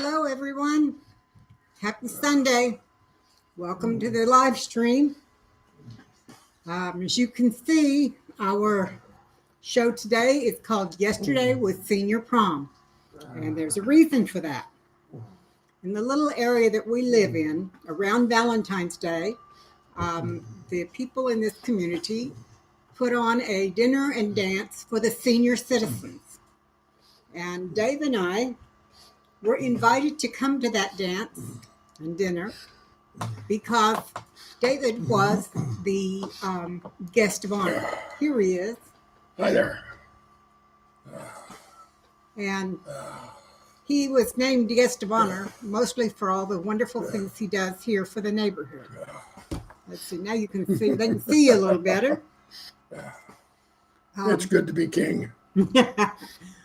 Hello, everyone. Happy Sunday. Welcome to the live stream. As you can see, our show today is called Yesterday with Senior Prom. And there's a reason for that. In the little area that we live in, around Valentine's Day, the people in this community put on a dinner and dance for the senior citizens. And Dave and I were invited to come to that dance and dinner because David was the guest of honor. Here he is. Hi there. And he was named guest of honor mostly for all the wonderful things he does here for the neighborhood. Let's see, now you can see, they can see you a little better. It's good to be king.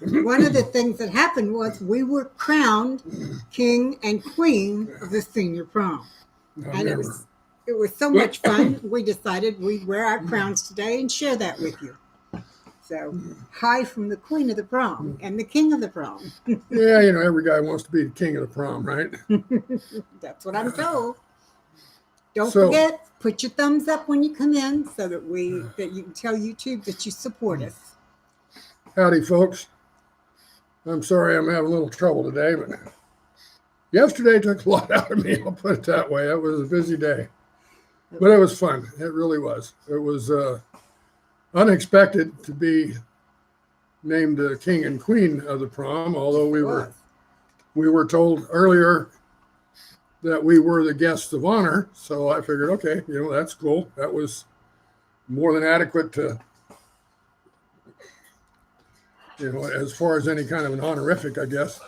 One of the things that happened was we were crowned king and queen of the senior prom. And it was so much fun, we decided we'd wear our crowns today and share that with you. So, hi from the queen of the prom and the king of the prom. Yeah, every guy wants to be the king of the prom, right? That's what I'm told. Don't forget, put your thumbs up when you come in so that you can tell YouTube that you support us. Howdy, folks. I'm sorry I'm having a little trouble today, but yesterday took a lot out of me. I'll put it that way. It was a busy day, but it was fun. It really was. It was unexpected to be named the king and queen of the prom, although we were told earlier that we were the guests of honor. So I figured, okay, that's cool. That was more than adequate to, as far as any kind of an honorific, I guess.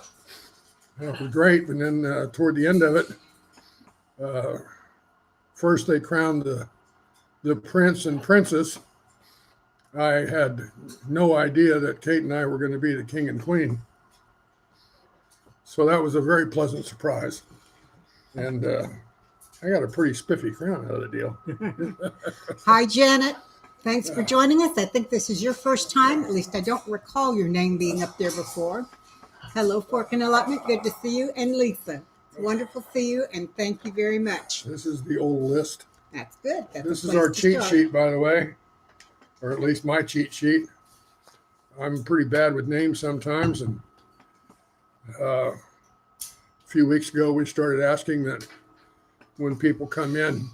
That was great. And then toward the end of it, first they crowned the prince and princess. I had no idea that Kate and I were going to be the king and queen. So that was a very pleasant surprise. And I got a pretty spiffy crown out of the deal. Hi, Janet. Thanks for joining us. I think this is your first time. At least I don't recall your name being up there before. Hello, Fork and Allotment. Good to see you. And Lisa. It's wonderful to see you, and thank you very much. This is the old list. That's good. This is our cheat sheet, by the way, or at least my cheat sheet. I'm pretty bad with names sometimes, and a few weeks ago we started asking that when people come in,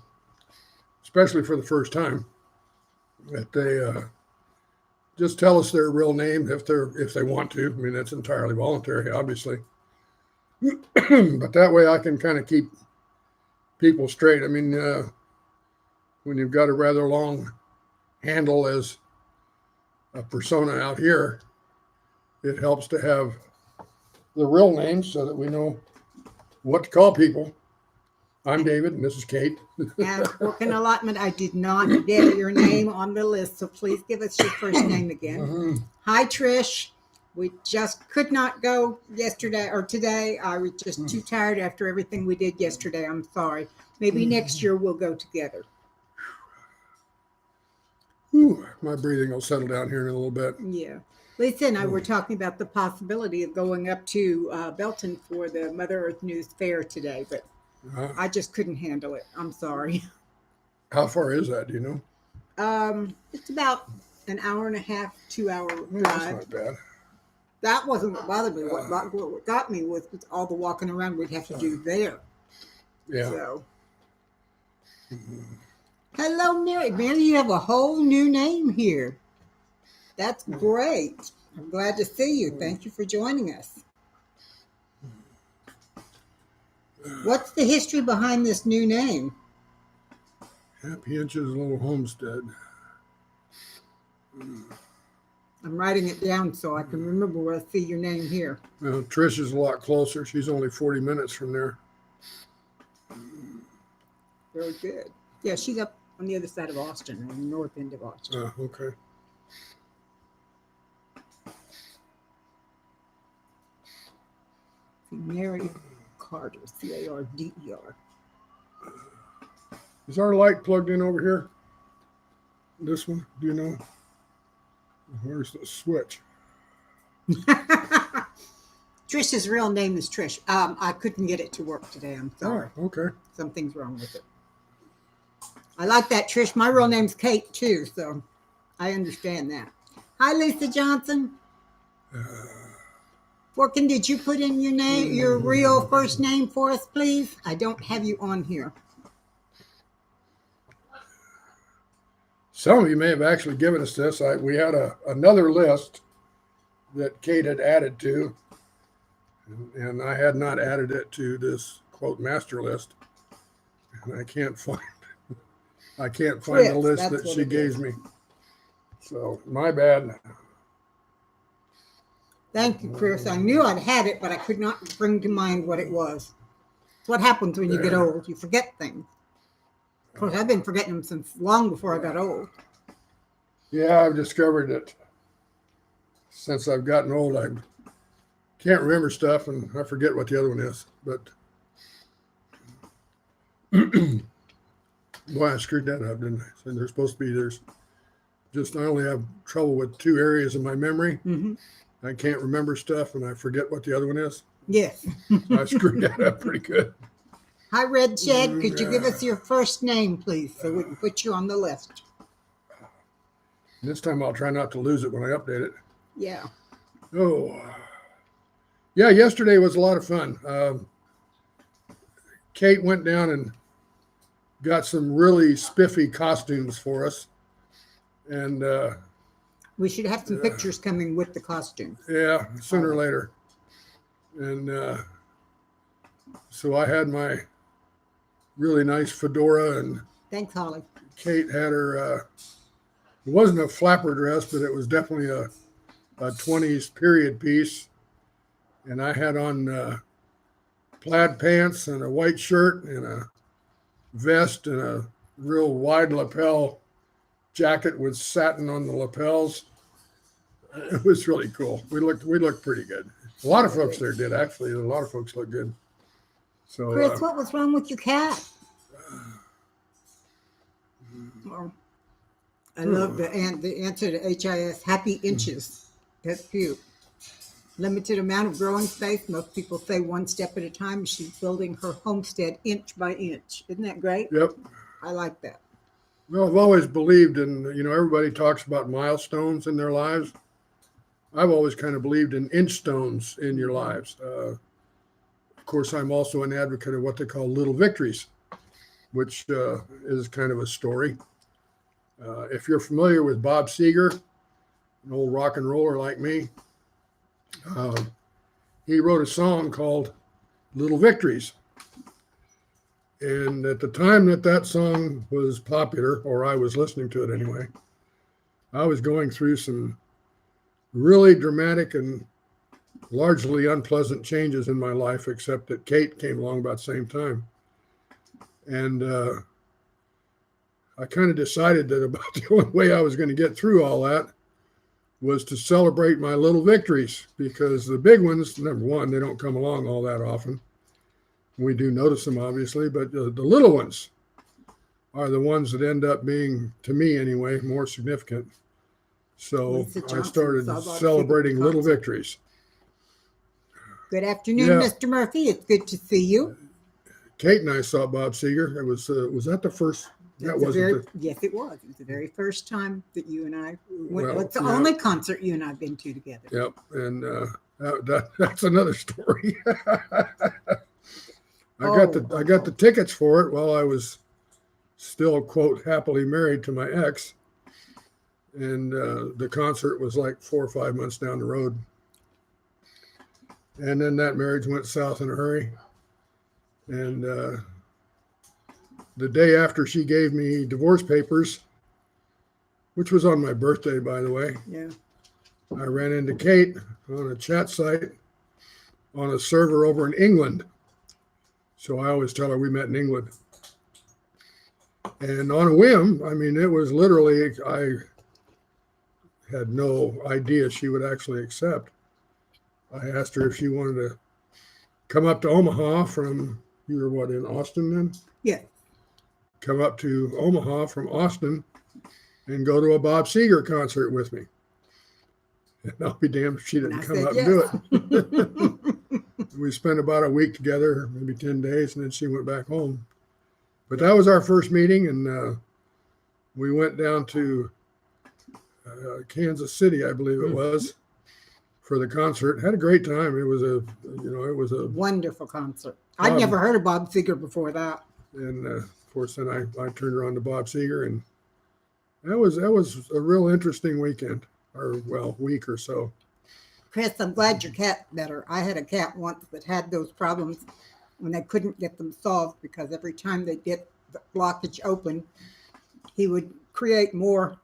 especially for the first time, that they just tell us their real name if they want to. I mean, that's entirely voluntary, obviously. But that way I can kind of keep people straight. I mean, when you've got a rather long handle as a persona out here, it helps to have the real name so that we know what to call people. I'm David, and this is Kate. And Fork and Allotment, I did not get your name on the list, so please give us your first name again. Mm-hmm. Hi, Trish. We just could not go yesterday or today. I was just too tired after everything we did yesterday. I'm sorry. Maybe next year we'll go together. Whew, my breathing will settle down here in a little bit. Yeah. Lisa and I were talking about the possibility of going up to Belton for the Mother Earth News Fair today, but I just couldn't handle it. I'm sorry. How far is that? Do you know? It's about an hour and a half, 2 hour drive. That's not bad. That wasn't what bothered me. What got me was all the walking around we'd have to do there. Yeah. So. Hello, Mary. Mary, you have a whole new name here. That's great. I'm glad to see you. Thank you for joining us. What's the history behind this new name? Happy Inches Little Homestead. I'm writing it down so I can remember where I see your name here. Well, Trish is a lot closer. She's only 40 minutes from there. Very good. Yeah, she's up on the other side of Austin, on the north end of Austin. Okay. Mary Carter, C-A-R-D-E-R. Is our light plugged in over here? This one, do you know? Where's the switch? Trish's real name is Trish. I couldn't get it to work today. I'm sorry. Oh, okay. Something's wrong with it. I like that, Trish. My real name's Kate, too, so I understand that. Hi, Lisa Johnson. Forkin, did you put in your name, your real first name for us, please? I don't have you on here. Some of you may have actually given us this. We had another list that Kate had added to, and I had not added it to this quote master list, and I can't find Chris, the list that's that what she it gave is. me. So my bad. Thank you, Chris. I knew I'd had it, but I could not bring to mind what it was. It's what happens when you get old. You forget things. Of course, I've been forgetting them since long before I got old. Yeah, I've discovered that since I've gotten old, I can't remember stuff, and I forget what the other one is. But boy, I screwed that up, didn't I? So there's supposed to be I only have trouble with two areas of my memory. Mm-hmm. I can't remember stuff, and I forget what the other one is. Yes. So I screwed that up pretty good. Hi, Red Shed. Could you give us your first name, please, so we can put you on the list? This time I'll try not to lose it when I update it. Yeah. Oh, yeah, yesterday was a lot of fun. Kate went down and got some really spiffy costumes for us. And we should have some pictures coming with the costume. Yeah, sooner or later. And so I had my really nice fedora, and thanks, Holly. Kate had her, it wasn't a flapper dress, but it was definitely a 20s period piece. And I had on plaid pants and a white shirt and a vest and a real wide lapel jacket with satin on the lapels. It was really cool. We looked pretty good. A lot of folks there did, actually. A lot of folks looked good. So, Chris, what was wrong with your cat? Well, I love the answer to HIS. Happy inches. That's cute. Limited amount of growing space. Most people say one step at a time. She's building her homestead inch by inch. Isn't that great? Yep. I like that. Well, I've always believed in, everybody talks about milestones in their lives. I've always kind of believed in inch stones in your lives. Of course, I'm also an advocate of what they call little victories, which is kind of a story. If you're familiar with Bob Seger, an old rock and roller like me, he wrote a song called Little Victories. And at the time that song was popular, or I was listening to it anyway, I was going through some really dramatic and largely unpleasant changes in my life, except that Kate came along about the same time. And I kind of decided that about the only way I was going to get through all that was to celebrate my little victories, because the big ones, number one, they don't come along all that often. We do notice them, obviously, but the little ones are the ones that end up being, to me anyway, more significant. So I started celebrating little victories. Good afternoon, Mr. Murphy. It's good to see you. Kate and I saw Bob Seger. It was that the first? Yes, it was. It was the very first time that you and I went. Well, it's the only concert you and I've been to together. Yep, and that's another story. I got the tickets for it while I was still, quote, happily married to my ex, and the concert was like 4 or 5 months down the road, and then that marriage went south in a hurry, and the day after she gave me divorce papers, which was on my birthday, by the way, I ran into Kate on a chat site on a server over in England. So I always tell her we met in England. And on a whim, I mean, it was literally, I had no idea she would actually accept. I asked her if she wanted to come up to Omaha from, you were what, in Austin then? Yeah. Come up to Omaha from Austin and go to a Bob Seger concert with me. And I'll be damned if she didn't come up and do it. we spent about a week together, maybe 10 days, and then she went back home. But that was our first meeting, and we went down to Kansas City, I believe it was, for the concert. Had a great time. It was a Wonderful concert. I'd never heard of Bob Seger before that. And of course, then I turned her on to Bob Seger, and that was a real interesting weekend, or week or so. Chris, I'm glad your cat's better. I had a cat once that had those problems when they couldn't get them solved, because every time they get the blockage open, he would create more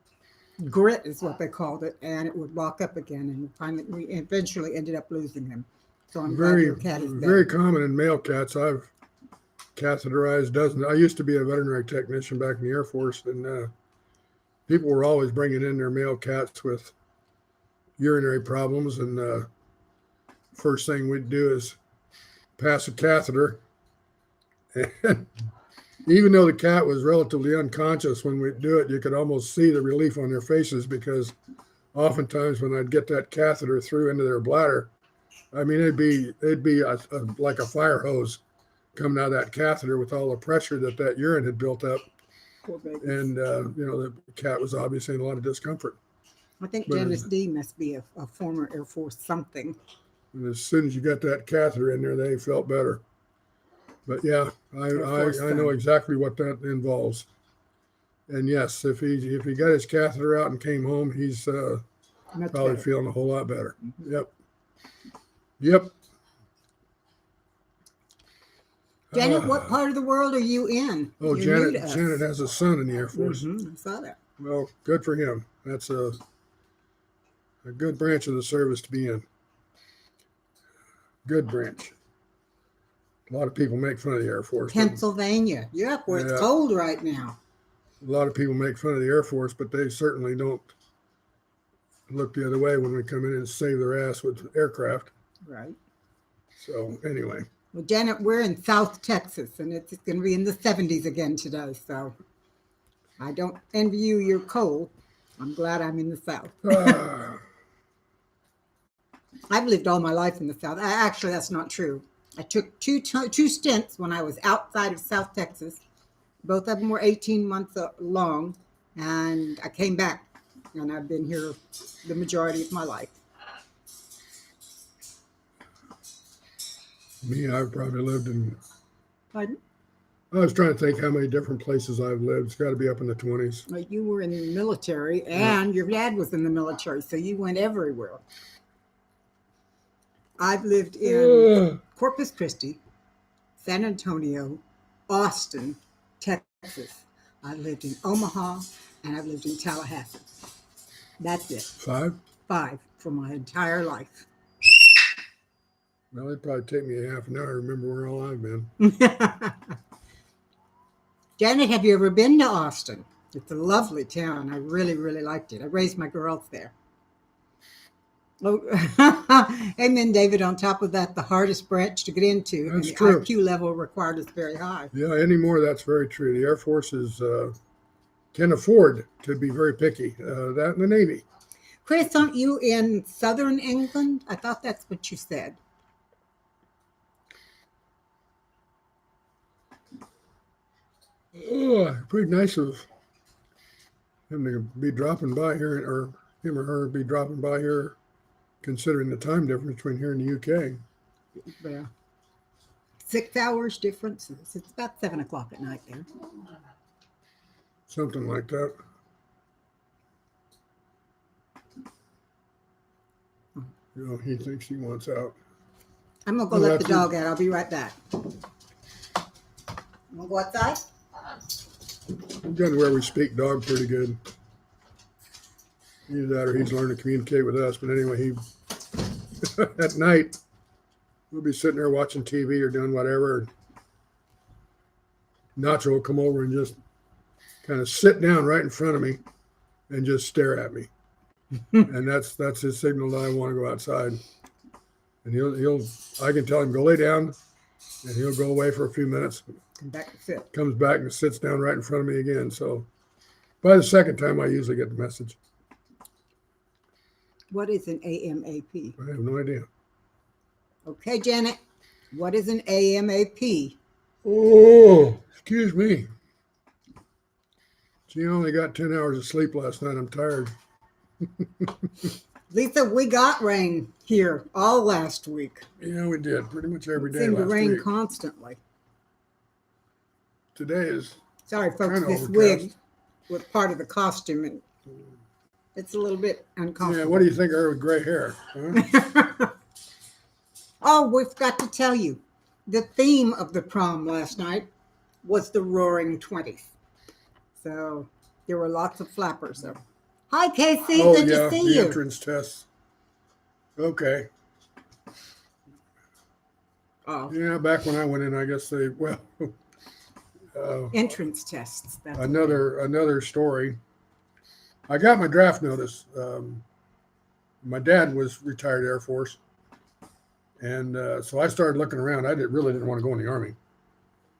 grit, is what they called it, and it would lock up again. And finally, we eventually ended up losing him. So I'm glad your cat is better. Very common in male cats. I've catheterized dozens. I used to be a veterinary technician back in the Air Force, and people were always bringing in their male cats with urinary problems, and first thing we'd do is pass a catheter. And even though the cat was relatively unconscious when we'd do it, you could almost see the relief on their faces, because oftentimes when I'd get that catheter through into their bladder, I mean, it'd be like a fire hose coming out of that catheter with all the pressure that urine had built up. Poor baby. And, the cat was obviously in a lot of discomfort. I think Dennis D must be a former Air Force something. And as soon as you got that catheter in there, they felt better. But yeah, I know exactly what that involves. And yes, if he got his catheter out and came home, he's probably feeling a whole lot better. Mm-hmm. Yep. Janet, what part of the world are you in? Oh, Janet has a son in the Air Force. Mm-hmm. I saw that. Well, good for him. That's a good branch of the service to be in. Good branch. A lot of people make fun of the Air Force. Pennsylvania. Yep, where it's cold right now. A lot of people make fun of the Air Force, but they certainly don't look the other way when we come in and save their ass with aircraft. Right. So anyway. Well, Janet, we're in South Texas, and it's going to be in the 70s again today. So I don't envy you your cold. I'm glad I'm in the South. I've lived all my life in the South. Actually, that's not true. I took two stints when I was outside of South Texas. Both of them were 18 months long, and I came back, and I've been here the majority of my life. Me, I've probably lived in... Pardon? I was trying to think how many different places I've lived. It's got to be up in the 20s. Well, you were in the military, and your dad was in the military, so you went everywhere. I've lived in Corpus Christi, San Antonio, Austin, Texas. I've lived in Omaha, and I've lived in Tallahassee. That's it. 5? 5 for my entire life. Well, it'd probably take me a half an hour to remember where all I've been. Janet, have you ever been to Austin? It's a lovely town. I really, really liked it. I raised my girls there. Oh, amen, David. On top of that, the hardest branch to get into, That's and the true. IQ level required is very high. Yeah, anymore, that's very true. The Air Force can afford to be very picky. That and the Navy. Chris, aren't you in southern England? I thought that's what you said. Oh, pretty nice of him to be dropping by here, or him or her be dropping by here, considering the time difference between here and the UK. Yeah. 6 hours difference. It's about 7 o'clock at night there. Something like that. You know, he thinks he wants out. I'm going to go let the dog out. I'll be right back. You want to go outside? We've gotten where we speak dog pretty good. Either that or he's learned to communicate with us. But anyway, he at night, we'll be sitting there watching TV or doing whatever. Nacho will come over and just kind of sit down right in front of me and just stare at me. And that's his signal that I want to go outside. And I can tell him, go lay down, and he'll go away for a few minutes. Come back and sit. Comes back and sits down right in front of me again. So by the second time, I usually get the message. What is an AMAP? I have no idea. Okay, Janet. What is an AMAP? Oh, excuse me. Gee, I only got 10 hours of sleep last night. I'm tired. Lisa, we got rain here all last week. Yeah, we did pretty much every It day seemed to last rain week. constantly. Today is Sorry, folks, kind of this overcast. wig was part of the costume, and it's a little bit Yeah, uncomfortable. what do you think of her with gray hair? Huh? Oh, we forgot to tell you. The theme of the prom last night was the Roaring Twenties. So there were lots of flappers. So, hi, Casey. Oh, Good yeah, to see the you. entrance tests. Okay. Oh, Yeah, back when I went in, I guess they, well, entrance tests. That's another story. I got my draft notice. My dad was retired Air Force. And so I started looking around. I really didn't want to go in the Army.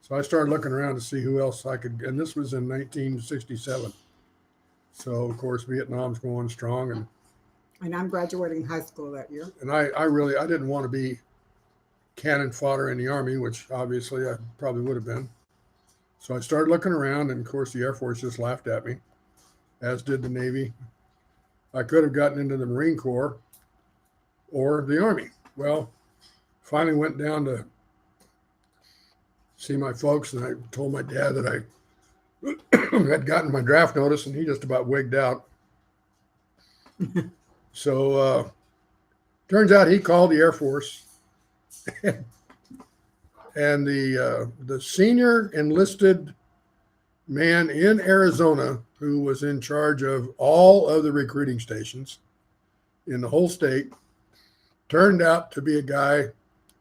So I started looking around to see who else I could, and this was in 1967. So, of course, Vietnam's going strong. And I'm graduating high school that year. And I didn't want to be cannon fodder in the Army, which obviously I probably would have been. So I started looking around, and of course, the Air Force just laughed at me, as did the Navy. I could have gotten into the Marine Corps or the Army. Well, finally went down to see my folks, and I told my dad that I had gotten my draft notice, and he just about wigged out. So turns out he called the Air Force, and the senior enlisted man in Arizona who was in charge of all of the recruiting stations in the whole state turned out to be a guy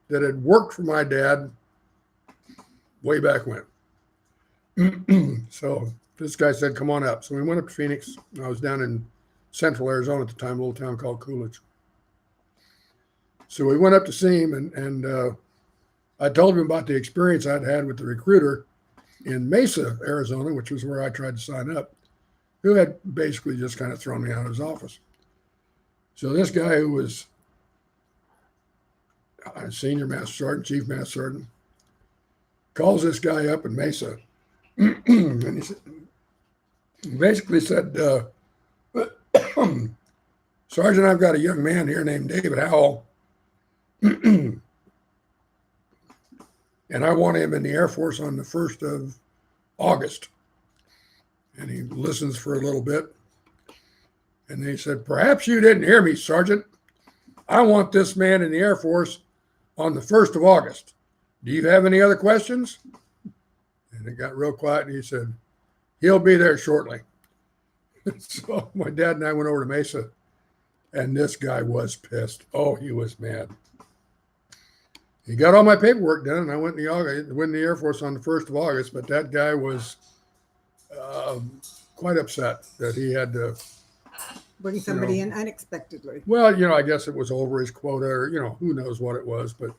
that had worked for my dad way back when. So this guy said, come on up. So we went up to Phoenix. I was down in central Arizona at the time, a little town called Coolidge. So we went up to see him, and I told him about the experience I'd had with the recruiter in Mesa, Arizona, which was where I tried to sign up, who had basically just kind of thrown me out of his office. So this guy who was a senior master sergeant, chief master sergeant, calls this guy up in Mesa, and he basically said, Sergeant, I've got a young man here named David Howell, and I want him in the Air Force on the 1st of August. And he listens for a little bit. And he said, perhaps you didn't hear me, Sergeant. I want this man in the Air Force on the 1st of August. Do you have any other questions? And it got real quiet, and he said, he'll be there shortly. So my dad and I went over to Mesa, and this guy was pissed. Oh, he was mad. He got all my paperwork done, and I went in the Air Force on the 1st of August, but that guy was quite upset that he had to Bring somebody in unexpectedly. Well, I guess it was over his quota, or who knows what it was, but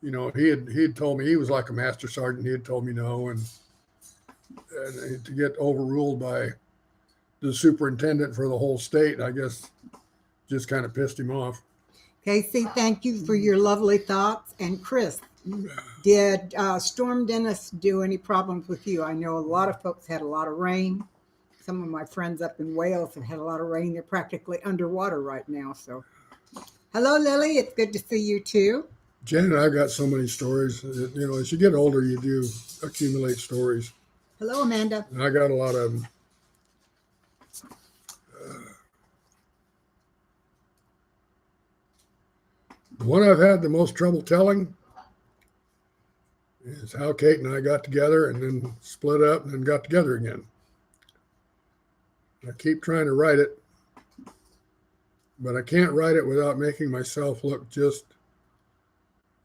he had told me he was like a master sergeant. He had told me no, and to get overruled by the superintendent for the whole state, I guess, just kind of pissed him off. Casey, thank you for your lovely thoughts. And Chris, did Storm Dennis do any problems with you? I know a lot of folks had a lot of rain. Some of my friends up in Wales have had a lot of rain. They're practically underwater right now. So, hello, Lily. It's good to see you too. Jen and I got so many stories. As you get older, you do accumulate stories. Hello, Amanda. And I got a lot of them. The one I've had the most trouble telling is how Kate and I got together and then split up and then got together again. I keep trying to write it, but I can't write it without making myself look just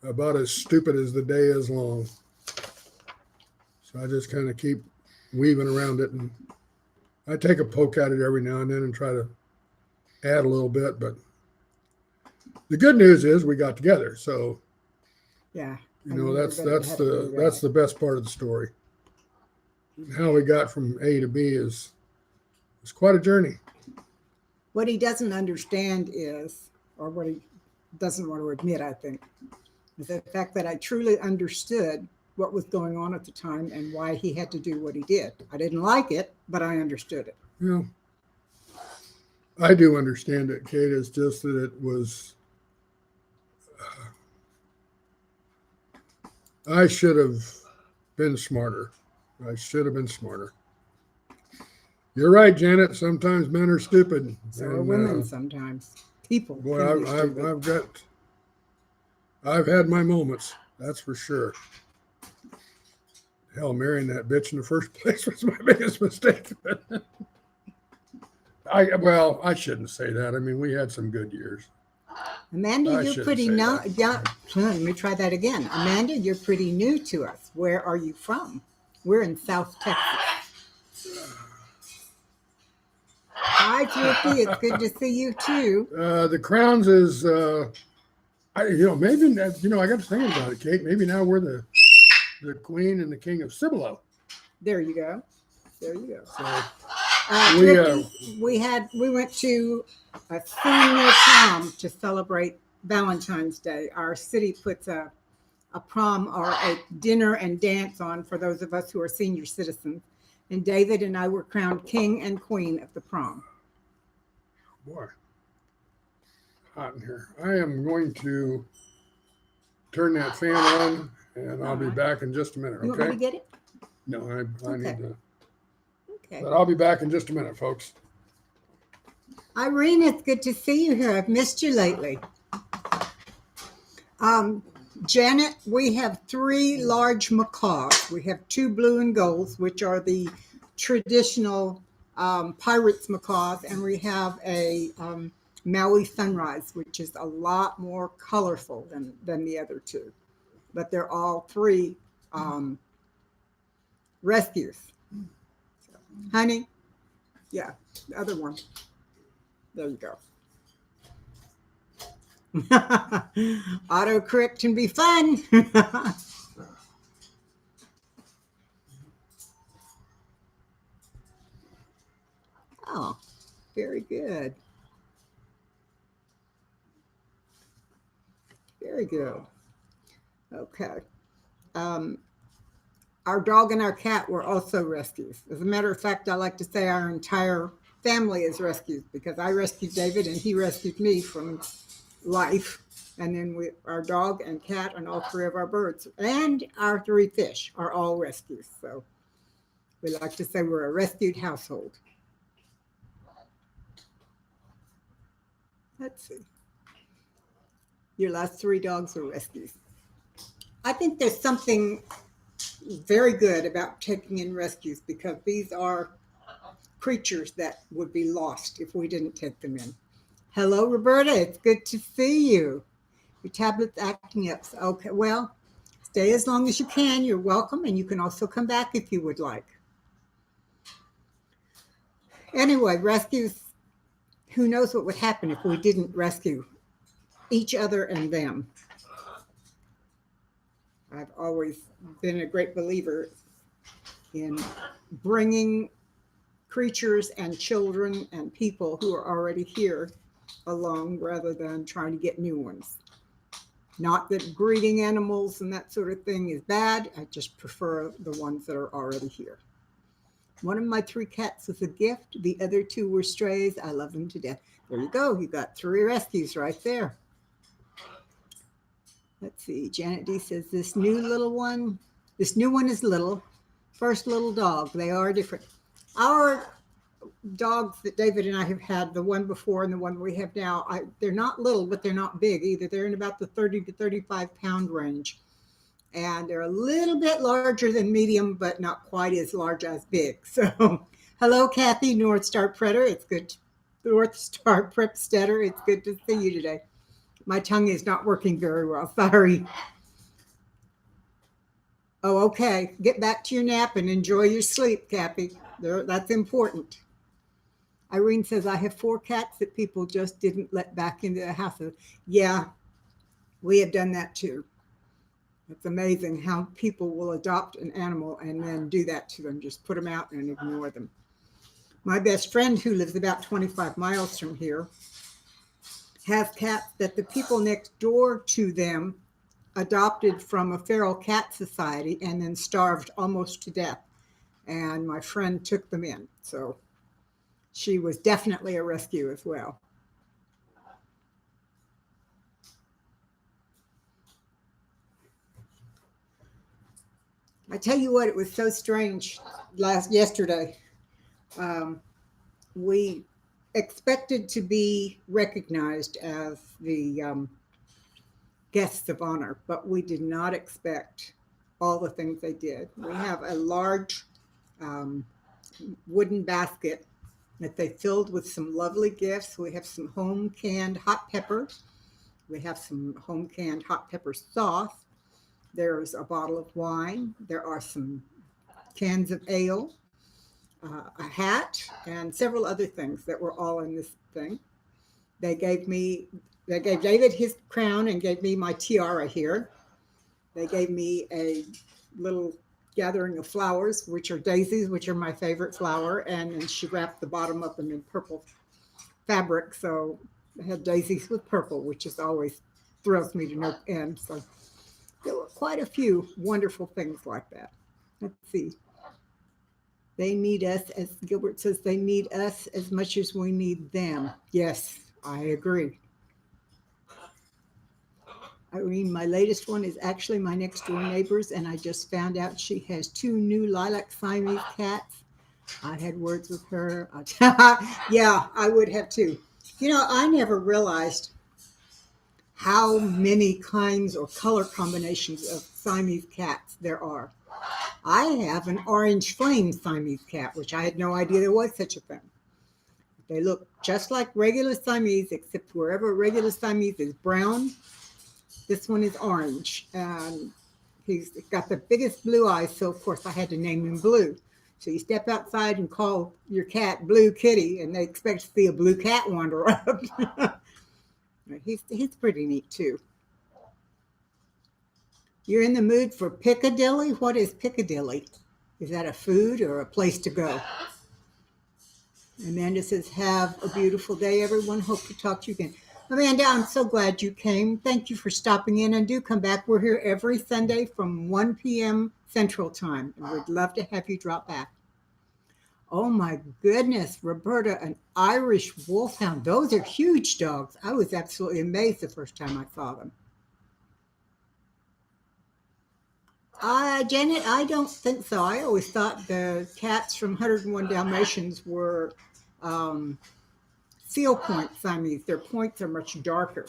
about as stupid as the day is long. So I just kind of keep weaving around it, and I take a poke at it every now and then and try to add a little bit. But the good news is we got together. So yeah, that's the best part of the story. And how we got from A to B is quite a journey. What he doesn't understand is, or what he doesn't want to admit, I think, is the fact that I truly understood what was going on at the time and why he had to do what he did. I didn't like it, but I understood it. Yeah, I do understand it, Kate. It's just that it was. I should have been smarter. I should have been smarter. You're right, Janet. Sometimes men are stupid. So are women sometimes. People. Boy, can be stupid. I've had my moments. That's for sure. Hell, marrying that bitch in the first place was my biggest mistake. I shouldn't say that. I mean, we had some good years. Amanda, you're pretty new. Yeah, let me try that again. Amanda, you're pretty new to us. Where are you from? We're in South Texas. Hi, Trippy. It's good to see you too. The Crowns is, maybe I got to thinking about it, Kate. Maybe now we're the Queen and the King of Cibolo. There you go. There you go. So we went to a senior prom to celebrate Valentine's Day. Our city puts a prom or a dinner and dance on for those of us who are senior citizens. And David and I were crowned king and queen of the prom. Boy, hot in here. I am going to turn that fan on, and I'll be back in just a minute. You Okay? want me to get it? No, I need to. Okay. But I'll be back in just a minute, folks. Irene, it's good to see you here. I've missed you lately. Janet, we have 3 large macaws. We have 2 blue and golds, which are the traditional pirates macaws, and we have a Maui sunrise, which is a lot more colorful than the other 2. But they're all 3 rescues. So, honey, yeah, the other one. There you go. Autocorrect can be fun. Oh, very good. Very good. Okay. Our dog and our cat were also rescues. As a matter of fact, I like to say our entire family is rescues because I rescued David and he rescued me from life. And then our dog and cat and all 3 of our birds and our 3 fish are all rescues. So we like to say we're a rescued household. Let's see. Your last 3 dogs were rescues. I think there's something very good about taking in rescues because these are creatures that would be lost if we didn't take them in. Hello, Roberta. It's good to see you. Your tablet's acting up. Okay, well, stay as long as you can. You're welcome, and you can also come back if you would like. Anyway, rescues, who knows what would happen if we didn't rescue each other and them. I've always been a great believer in bringing creatures and children and people who are already here along rather than trying to get new ones. Not that breeding animals and that sort of thing is bad. I just prefer the ones that are already here. One of my 3 cats was a gift. The other 2 were strays. I love them to death. There you go. You got 3 rescues right there. Let's see. Janet D says this new one is little. First little dog. They are different. Our dogs that David and I have had, the one before and the one we have now, they're not little, but they're not big either. They're in about the 30 to 35 pound range. And they're a little bit larger than medium, but not quite as large as big. So, hello, Kathy, North Star Predator. It's good. North Star Prepstetter. It's good to see you today. My tongue is not working very well. Sorry. Oh, okay. Get back to your nap and enjoy your sleep, Kathy. That's important. Irene says, I have 4 cats that people just didn't let back into the house. Yeah, we have done that too. It's amazing how people will adopt an animal and then do that to them. Just put them out and ignore them. My best friend, who lives about 25 miles from here, has cats that the people next door to them adopted from a feral cat society and then starved almost to death. And my friend took them in. So she was definitely a rescue as well. I tell you what, it was so strange yesterday. Um, we expected to be recognized as the guests of honor, but we did not expect all the things they did. We have a large um, wooden basket that they filled with some lovely gifts. We have some home canned hot pepper. We have some home canned hot pepper sauce. There's a bottle of wine. There are some cans of ale, a hat, and several other things that were all in this thing. They gave me, they gave David his crown and gave me my tiara here. They gave me a little gathering of flowers, which are daisies, which are my favorite flower, and then she wrapped the bottom of them in purple fabric. So I had daisies with purple, which is always thrills me to no end. So there were quite a few wonderful things like that. Let's see. They need us, as Gilbert says, they need us as much as we need them. Yes, I agree. Irene, my latest one is actually my next door neighbor's, and I just found out she has two new lilac Siamese cats. I had words with her. Yeah, I would have too. You know, I never realized how many kinds or color combinations of Siamese cats there are. I have an orange flame Siamese cat, which I had no idea there was such a thing. They look just like regular Siamese, except wherever regular Siamese is brown, this one is orange. And he's got the biggest blue eyes, so of course I had to name him Blue. So you step outside and call your cat Blue Kitty, and they expect to see a blue cat wander up. He's pretty neat too. You're in the mood for Piccadilly? What is Piccadilly? Is that a food or a place to go? Amanda says, have a beautiful day, everyone. Hope to talk to you again. Amanda, I'm so glad you came. Thank you for stopping in, and do come back. We're here every Sunday from 1 p.m. Central Time, and we'd love to have you drop back. Oh my goodness, Roberta, an Irish wolfhound. Those are huge dogs. I was absolutely amazed the first time I saw them. Janet, I don't think so. I always thought the cats from 101 Dalmatians were seal point Siamese. Their points are much darker.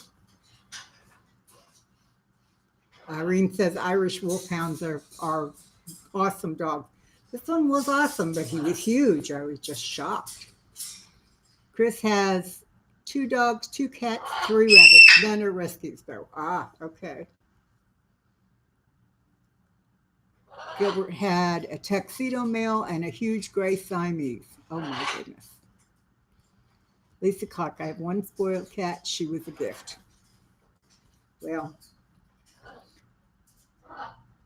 Irene says Irish wolfhounds are awesome dogs. This one was awesome, but he was huge. I was just shocked. Chris has 2 dogs, 2 cats, 3 rabbits. None are rescues, though. Ah, okay. Gilbert had a tuxedo male and a huge gray Siamese. Oh, my goodness. Lisa Clark, I have 1 spoiled cat. She was a gift. Well,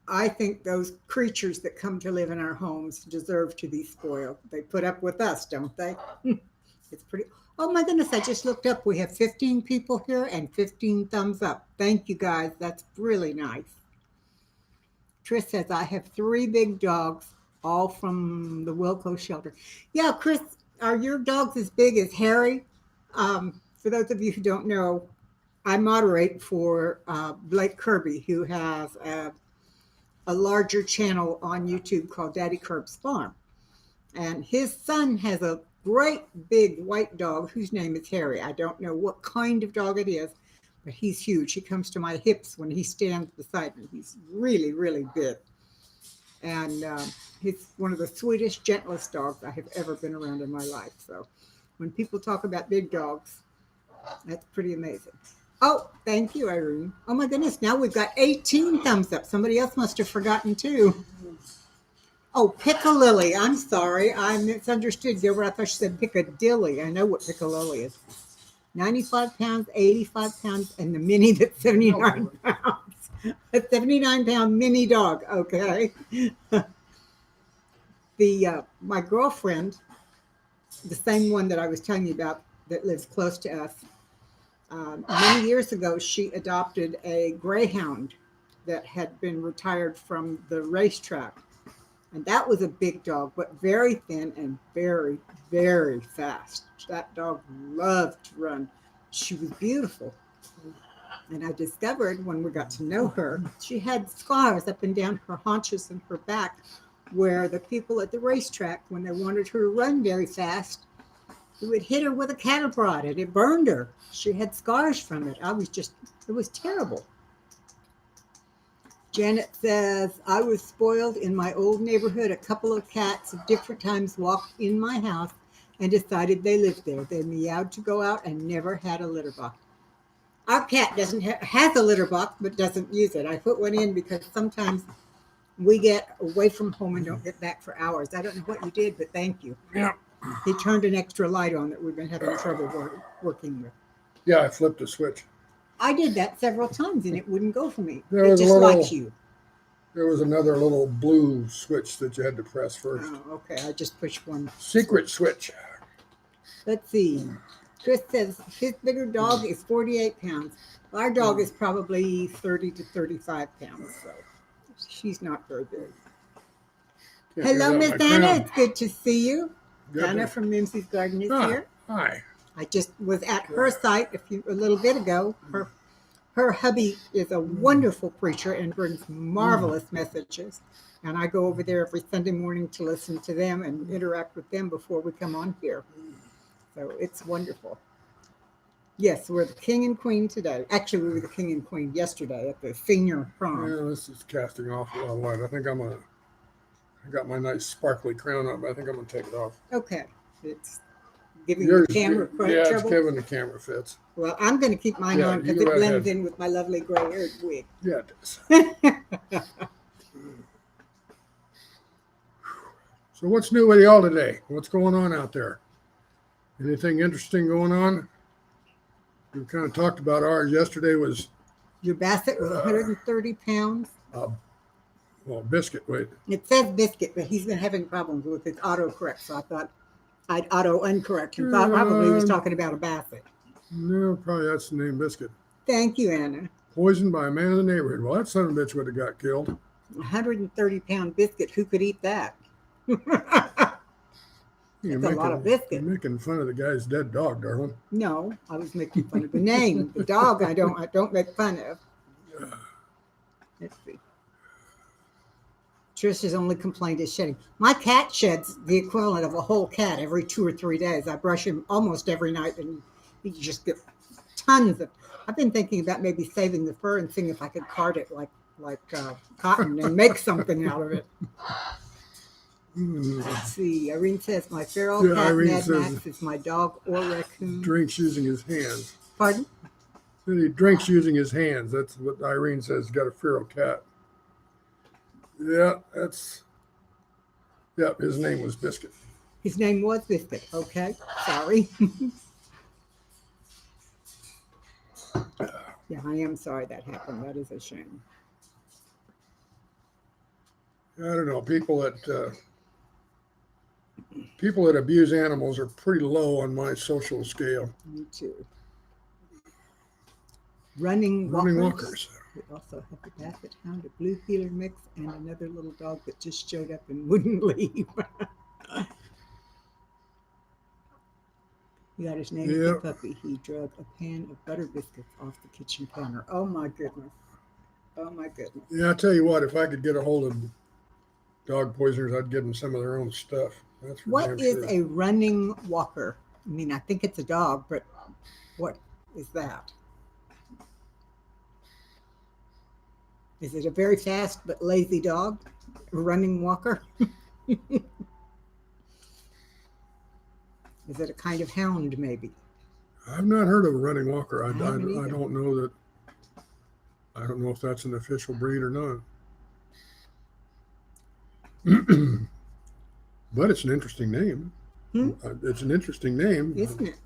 I think those creatures that come to live in our homes deserve to be spoiled. They put up with us, don't they? It's pretty. Oh my goodness, I just looked up. We have 15 people here and 15 thumbs up. Thank you guys. That's really nice. Chris says, I have 3 big dogs, all from the Wilco shelter. Yeah, Chris, are your dogs as big as Harry? For those of you who don't know, I moderate for Blake Kirby, who has a larger channel on YouTube called Daddy Curb's Farm. And his son has a great big white dog whose name is Harry. I don't know what kind of dog it is, but he's huge. He comes to my hips when he stands beside me. He's really, really big. And he's one of the sweetest, gentlest dogs I have ever been around in my life. So when people talk about big dogs, that's pretty amazing. Oh, thank you, Irene. Oh my goodness, now we've got 18 thumbs up. Somebody else must have forgotten too. Oh, Piccalilli. I'm sorry. I misunderstood. Gilbert, I thought she said Piccadilly. I know what Piccalilli is. 95 pounds, 85 pounds, and the mini that's 79 pounds. A 79-pound mini dog, okay? My girlfriend, the same one that I was telling you about that lives close to us, many years ago, she adopted a greyhound, that had been retired from the racetrack. And that was a big dog, but very thin and very, very fast. That dog loved to run. She was beautiful. And I discovered when we got to know her, she had scars up and down her haunches and her back, where the people at the racetrack, when they wanted her to run very fast, they would hit her with a cattle prod and it burned her. She had scars from it. It was terrible. Janet says, I was spoiled in my old neighborhood. A couple of cats at different times walked in my house and decided they lived there. They meowed to go out and never had a litter box. Our cat has a litter box, but doesn't use it. I put one in because sometimes we get away from home and don't get back for hours. I don't know what you did, but thank you. Yeah. He turned an extra light on that we've been having trouble working with. Yeah, I flipped a switch. I did that several times and it wouldn't go for me. There It was a just little- likes you. There was another little blue switch that you had to press first. Oh, okay. I just pushed one. Secret switch. Let's see. Chris says his bigger dog is 48 pounds. Our dog is probably 30 to 35 pounds. So she's not very big. Can't Hello, get Miss out my Anna. crown. It's good to see you. Good Anna day. from Mimsy's Garden is Ah, here. Hi. I just was at her site a little bit ago. Her hubby is a wonderful preacher and brings marvelous messages. And I go over there every Sunday morning to listen to them and interact with them before we come on here. So it's wonderful. Yes, we're the king and queen today. Actually, we were the king and queen yesterday at the senior prom. Yeah, this is casting off a lot of light. I got my nice sparkly crown up, but I think I'm gonna take it off. Okay. It's giving the camera yeah, trouble. it's giving the camera fits. Well, I'm going to keep mine Yeah, on you because go it right blends ahead. in with my lovely gray-haired wig. Yeah, it does. So what's new with y'all today? What's going on out there? Anything interesting going on? We kind of talked about ours. Yesterday was Your Basset was 130 pounds. well, Biscuit. Wait, It says Biscuit, but he's been having problems with his autocorrect, so I thought I'd auto-uncorrect him. Thought probably he was talking about a Basset. no, probably that's the name Biscuit. Thank you, Anna. Poisoned by a man in the neighborhood. Well, that son of a bitch would have got killed. 130-pound biscuit. Who could eat that? You're That's a lot of biscuit. You're making fun of the guy's dead dog, darling. No, I was making fun of the name. The dog I don't make fun of. Let's see. Trish's only complaint is shedding. My cat sheds the equivalent of a whole cat every 2 or 3 days. I brush him almost every night, and you just get tons of. I've been thinking about maybe saving the fur and seeing if I could card it like cotton and make something out of it. Let's see. Irene says my feral Yeah, cat Irene Mad says- Max is my dog or raccoon. Drinks using his hands. Pardon? Said he drinks using his hands. That's what Irene says. Got a feral cat. Yeah, his name was Biscuit. His name was Biscuit. Okay, sorry. Yeah, I am sorry that happened. That is a shame. I don't know. People that abuse animals are pretty low on my social scale. Me too. Running Walkers. We also have the Basset Hound, a Blue Heeler mix, and another little dog that just showed up and wouldn't leave. He got his name as the Yep. puppy. He drug a pan of butter biscuits off the kitchen counter. Oh my goodness. Oh my goodness. Yeah, I tell you what. If I could get a hold of dog poisoners, I'd give them some of their own stuff. That's for What damn is sure. a running walker? I mean, I think it's a dog, but what is that? Is it a very fast but lazy dog? A running walker? Is it a kind of hound, maybe? I've not heard of a running walker. I haven't either. don't know that. I don't know if that's an official breed or not. But it's an interesting name. It's an interesting name, Isn't it?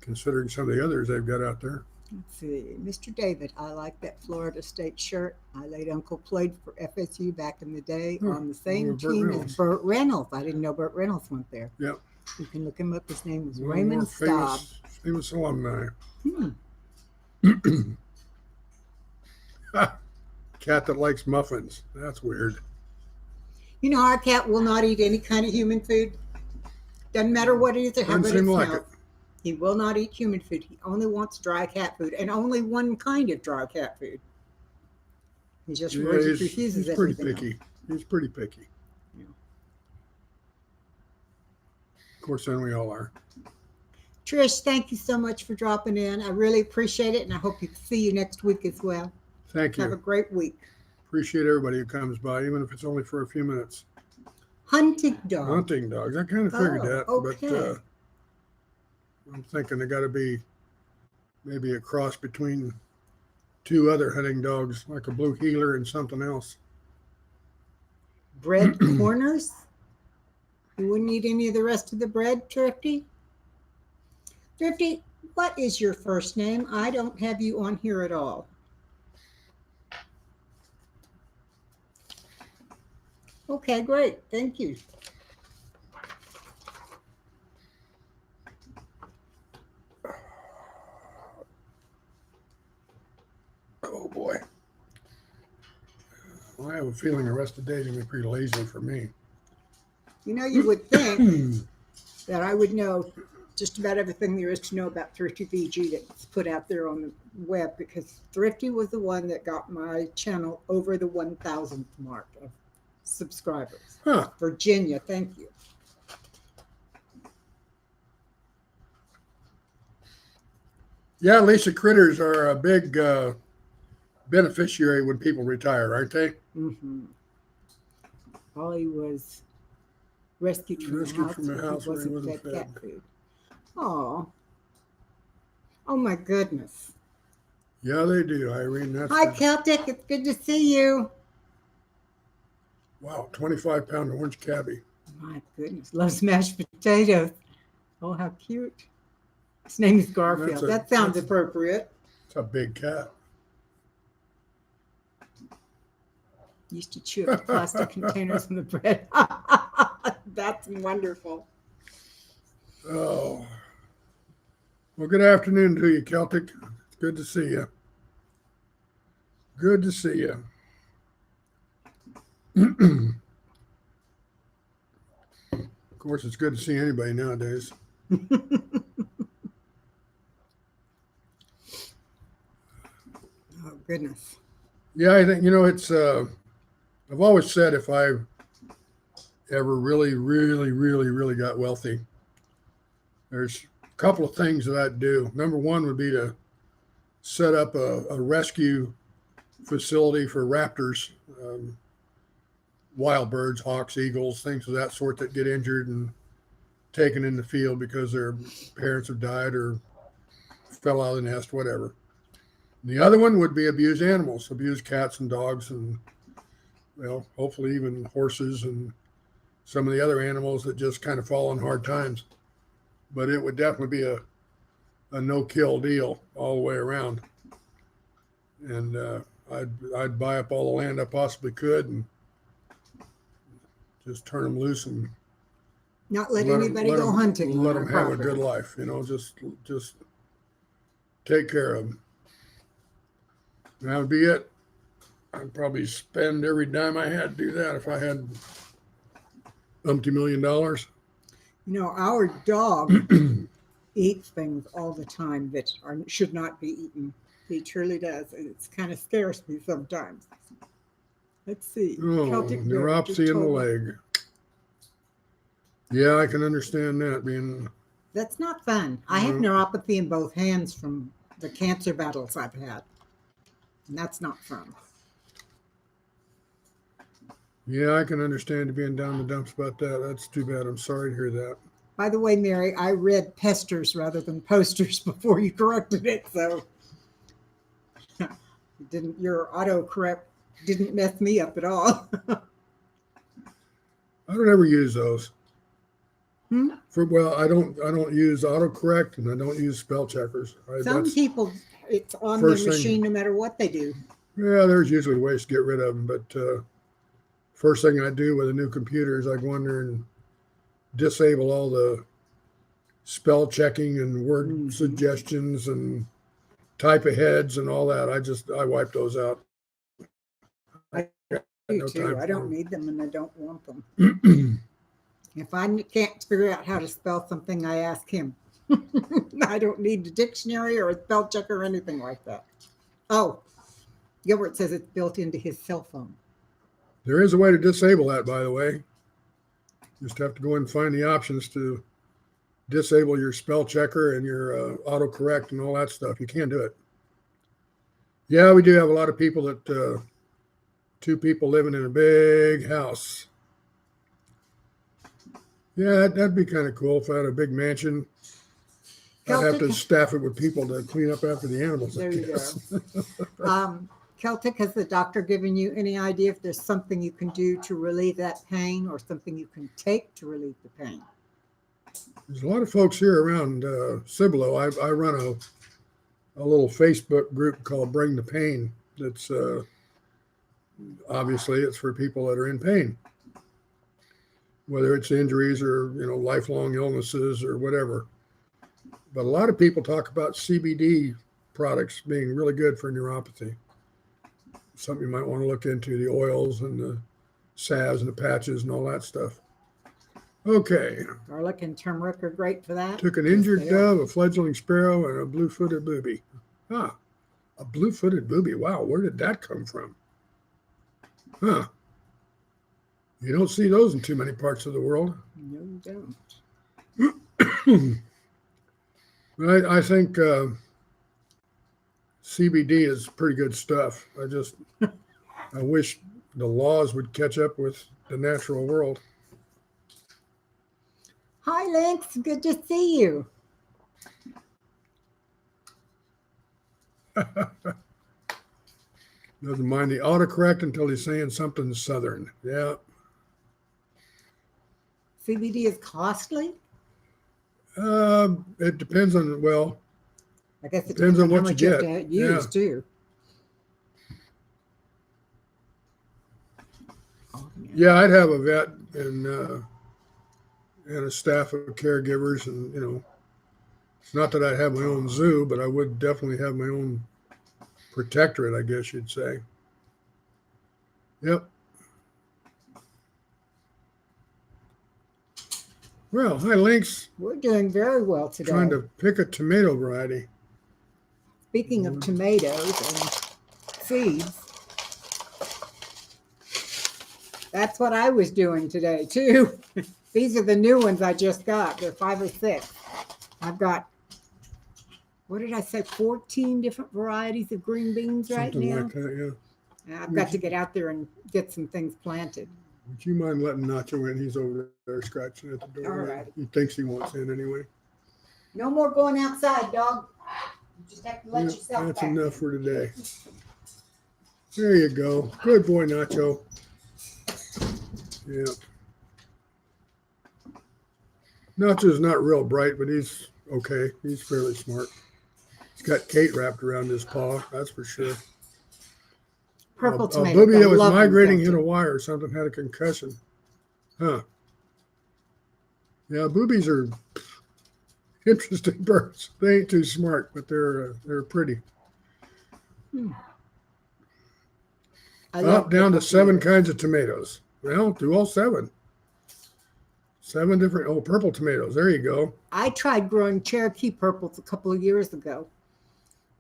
considering some of the others they've got out there. Let's see. Mr. David, I like that Florida State shirt. My late uncle played for FSU back in the day Oh, on the same Burt team Reynolds. as Burt Reynolds. I didn't know Burt Reynolds went there. Yep. You can look him up. His name was One more Raymond Staub. famous alumni. Hmm. cat that likes muffins. That's weird. You know, our cat will not eat any kind of human food. Doesn't matter what it is or how Doesn't good it seem like smells. it. He will not eat human food. He only wants dry cat food, and only one kind of dry cat food. He just Yeah, refuses he's pretty everything else. picky. He's pretty picky. Yeah. Of course, then we all are. Trish, thank you so much for dropping in. I really appreciate it, and I hope to see you next week as well. Thank Have a you. great week. Appreciate everybody who comes by, even if it's only for a few minutes. Hunting dog. Hunting dogs. I kind of figured that, okay. but I'm thinking they got to be maybe a cross between two other hunting dogs, like a blue heeler and something else. Bread corners? You wouldn't eat any of the rest of the bread, Thrifty? Thrifty, what is your first name? I don't have you on here at all. Okay, great. Thank you. Oh boy. Well, I have a feeling the rest of the day is going to be pretty lazy for me. You know, you would think that I would know just about everything there is to know about Thrifty VG that's put out there on the web, because Thrifty was the one that got my channel over the 1,000th mark of subscribers. Huh. Virginia, thank you. Yeah, at least the critters are a big beneficiary when people retire, aren't they? Mm-hmm. Ollie was rescued from the house where he wasn't fed cat food. Oh my goodness. Yeah, they do, Irene. Hi, Celtic. It's good to see you. Wow, 25-pound orange cabbie. My goodness. Loves mashed potatoes. Oh, how cute. His name is Garfield. That sounds appropriate. It's a big cat. Used to chew up the plastic containers in the bread. That's wonderful. Oh. Well, good afternoon to you, Celtic. It's good to see you. Good to see you. Of course, it's good to see anybody nowadays. Oh, goodness. Yeah, I think, it's, I've always said if I ever really got wealthy, there's a couple of things that I'd do. Number one would be to set up a rescue facility for raptors, wild birds, hawks, eagles, things of that sort that get injured and taken in the field because their parents have died or fell out of the nest, whatever. The other one would be abuse animals, abuse cats and dogs and, well, hopefully even horses and some of the other animals that just kind of fall on hard times. But it would definitely be a no-kill deal all the way around. And I'd buy up all the land I possibly could and just turn them loose and not let anybody go hunting. Let them have a good life, just take care of them. That would be it. I'd probably spend every dime I had to do that if I had umpty $1 million. Our dog eats things all the time that should not be eaten. He truly does. And it's kind of scares me sometimes. Let's see. Oh, neuropathy in the leg. Yeah, I can understand that. That's not fun. I have neuropathy in both hands from the cancer battles I've had. And that's not fun. Yeah, I can understand you being down the dumps about that. That's too bad. I'm sorry to hear that. By the way, Mary, I read pesters rather than posters before you corrected it, so your autocorrect didn't mess me up at all. I don't ever use those. I don't use autocorrect and I don't use spell checkers. Some people, it's on their machine no matter what they do. Yeah, there's usually ways to get rid of them, but first thing I do with a new computer is I go in there and disable all the spell checking and word suggestions and type aheads and all that. I wipe those out. do no too. time I for don't them. need them and I don't want them. If I can't figure out how to spell something, I ask him. I don't need a dictionary or a spell checker or anything like that. Oh, Gilbert says it's built into his cell phone. There is a way to disable that, by the way. Just have to go and find the options to disable your spell checker and your autocorrect and all that stuff. You can't do it. Yeah, we do have a lot of people that two people living in a big house. Yeah, that'd be kind of cool if I had a big mansion. I'd have to Celtic, staff it with people to clean up after the animals. there you go. Celtic, has the doctor given you any idea if there's something you can do to relieve that pain or something you can take to relieve the pain? There's a lot of folks here around Cibolo. I run a little Facebook group called Bring the Pain. That's obviously it's for people that are in pain, whether it's injuries or lifelong illnesses or whatever. But a lot of people talk about CBD products being really good for neuropathy. Something you might want to look into, the oils and the salves and the patches and all that stuff. Okay. Garlic and turmeric are great for that. Took an Yes, injured they are. dove, a fledgling sparrow, and a blue-footed booby. Ah, a blue-footed booby. Wow, where did that come from? Huh. You don't see those in too many parts of the world. No, you don't. But I think CBD is pretty good stuff. I wish the laws would catch up with the natural world. Hi, Lynx. Good to see you. Doesn't mind the autocorrect until he's saying something southern. Yeah. CBD is costly. It depends on, well, I guess it depends on how what much you have get. to use too. yeah, I'd have a vet and a staff of caregivers, and it's not that I'd have my own zoo, but I would definitely have my own protectorate, I guess you'd say. Yep. Well, hi, Lynx. We're doing very well today. Trying to pick a tomato variety. Speaking of tomatoes and seeds, that's what I was doing today too. These are the new ones I just got. They're 5 or 6. I've got, what did I say, 14 different varieties of green beans right Something now. like that, yeah. I've got to get out there and get some things planted. Would you mind letting Nacho in? He's over there scratching at the door. All right. He thinks he wants in anyway. No more going outside, dog. You just have to let Yeah, yourself that's back. enough for today. There you go. Good boy, Nacho. Yeah. Nacho's not real bright, but he's okay. He's fairly smart. He's got Kate wrapped around his paw, that's for sure. Purple A tomato. booby that was Love them, migrating don't hit a you? wire or something, had a concussion. Huh. Yeah, boobies are interesting birds. They ain't too smart, but they're pretty. I love Up down to purple 7 tomatoes. kinds of tomatoes. Well, do all 7. 7 different purple tomatoes. There you go. I tried growing Cherokee purples a couple of years ago,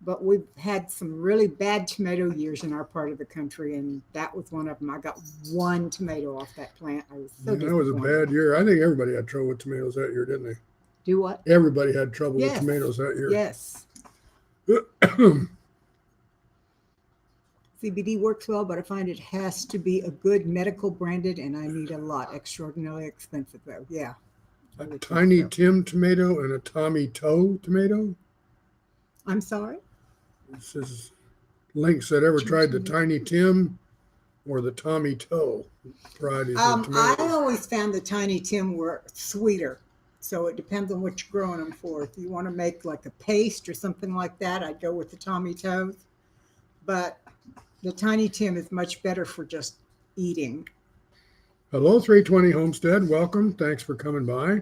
but we've had some really bad tomato years in our part of the country, and that was one of them. I got 1 tomato off that plant. I was so Yeah, that was a disappointed. bad year. I think everybody had trouble with tomatoes that year, didn't they? Do what? Everybody had trouble with Yes. tomatoes that year. Yes. CBD works well, but I find it has to be a good medical branded, and I need a lot. Extraordinarily expensive, though. Yeah. I A would think Tiny so. Tim tomato and a Tommy Toe tomato. I'm sorry? This is Link said, ever tried the Tiny Tim or the Tommy Toe varieties of I tomatoes? always found the Tiny Tim were sweeter. So it depends on what you're growing them for. If you want to make like a paste or something like that, I'd go with the Tommy Toes. But the Tiny Tim is much better for just eating. Hello, 320 Homestead. Welcome. Thanks for coming by.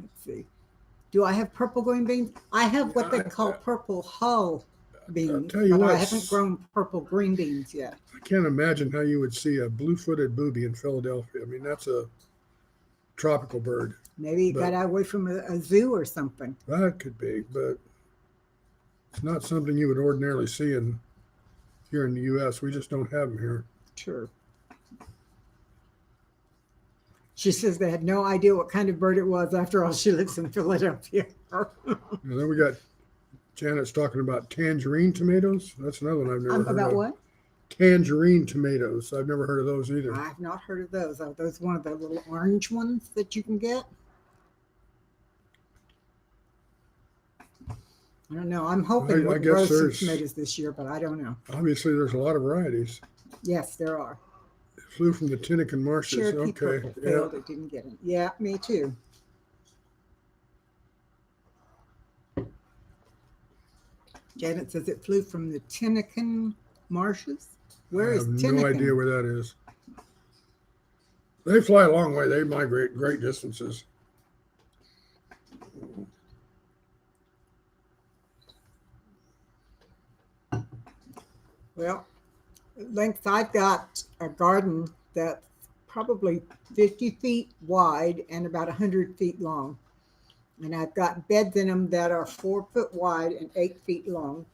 Let's see. Do I have purple green beans? I have what they call purple hull. beans, tell you but I what, haven't grown purple green beans yet. I can't imagine how you would see a blue-footed booby in Philadelphia. I mean, that's a tropical bird. Maybe it But- got away from a zoo or something. That could be, but it's not something you would ordinarily see here in the U.S. We just don't have them here. Sure. She says they had no idea what kind of bird it was. After all, she lives in Philadelphia. And then we got Janet's talking about tangerine tomatoes. That's another one I've never heard About of. what? Tangerine tomatoes. I've never heard of those either. I've not heard of those. Are those one of the little orange ones that you can get? I don't know. I'm hoping I we'll guess grow some there's- tomatoes this year, but I don't know. Obviously, there's a lot of varieties. Yes, there are. It flew from the Tinnican marshes. Cherokee Okay. purple Yeah. failed. It didn't get it. Yeah, me too. Janet says it flew from the Tinnican marshes. Where I is have Tinnican? no idea where that is. They fly a long way. They migrate great distances. Well, length I've got a garden that's probably 50 feet wide and about 100 feet long. And I've got beds in them that are 4 foot wide and 8 feet long.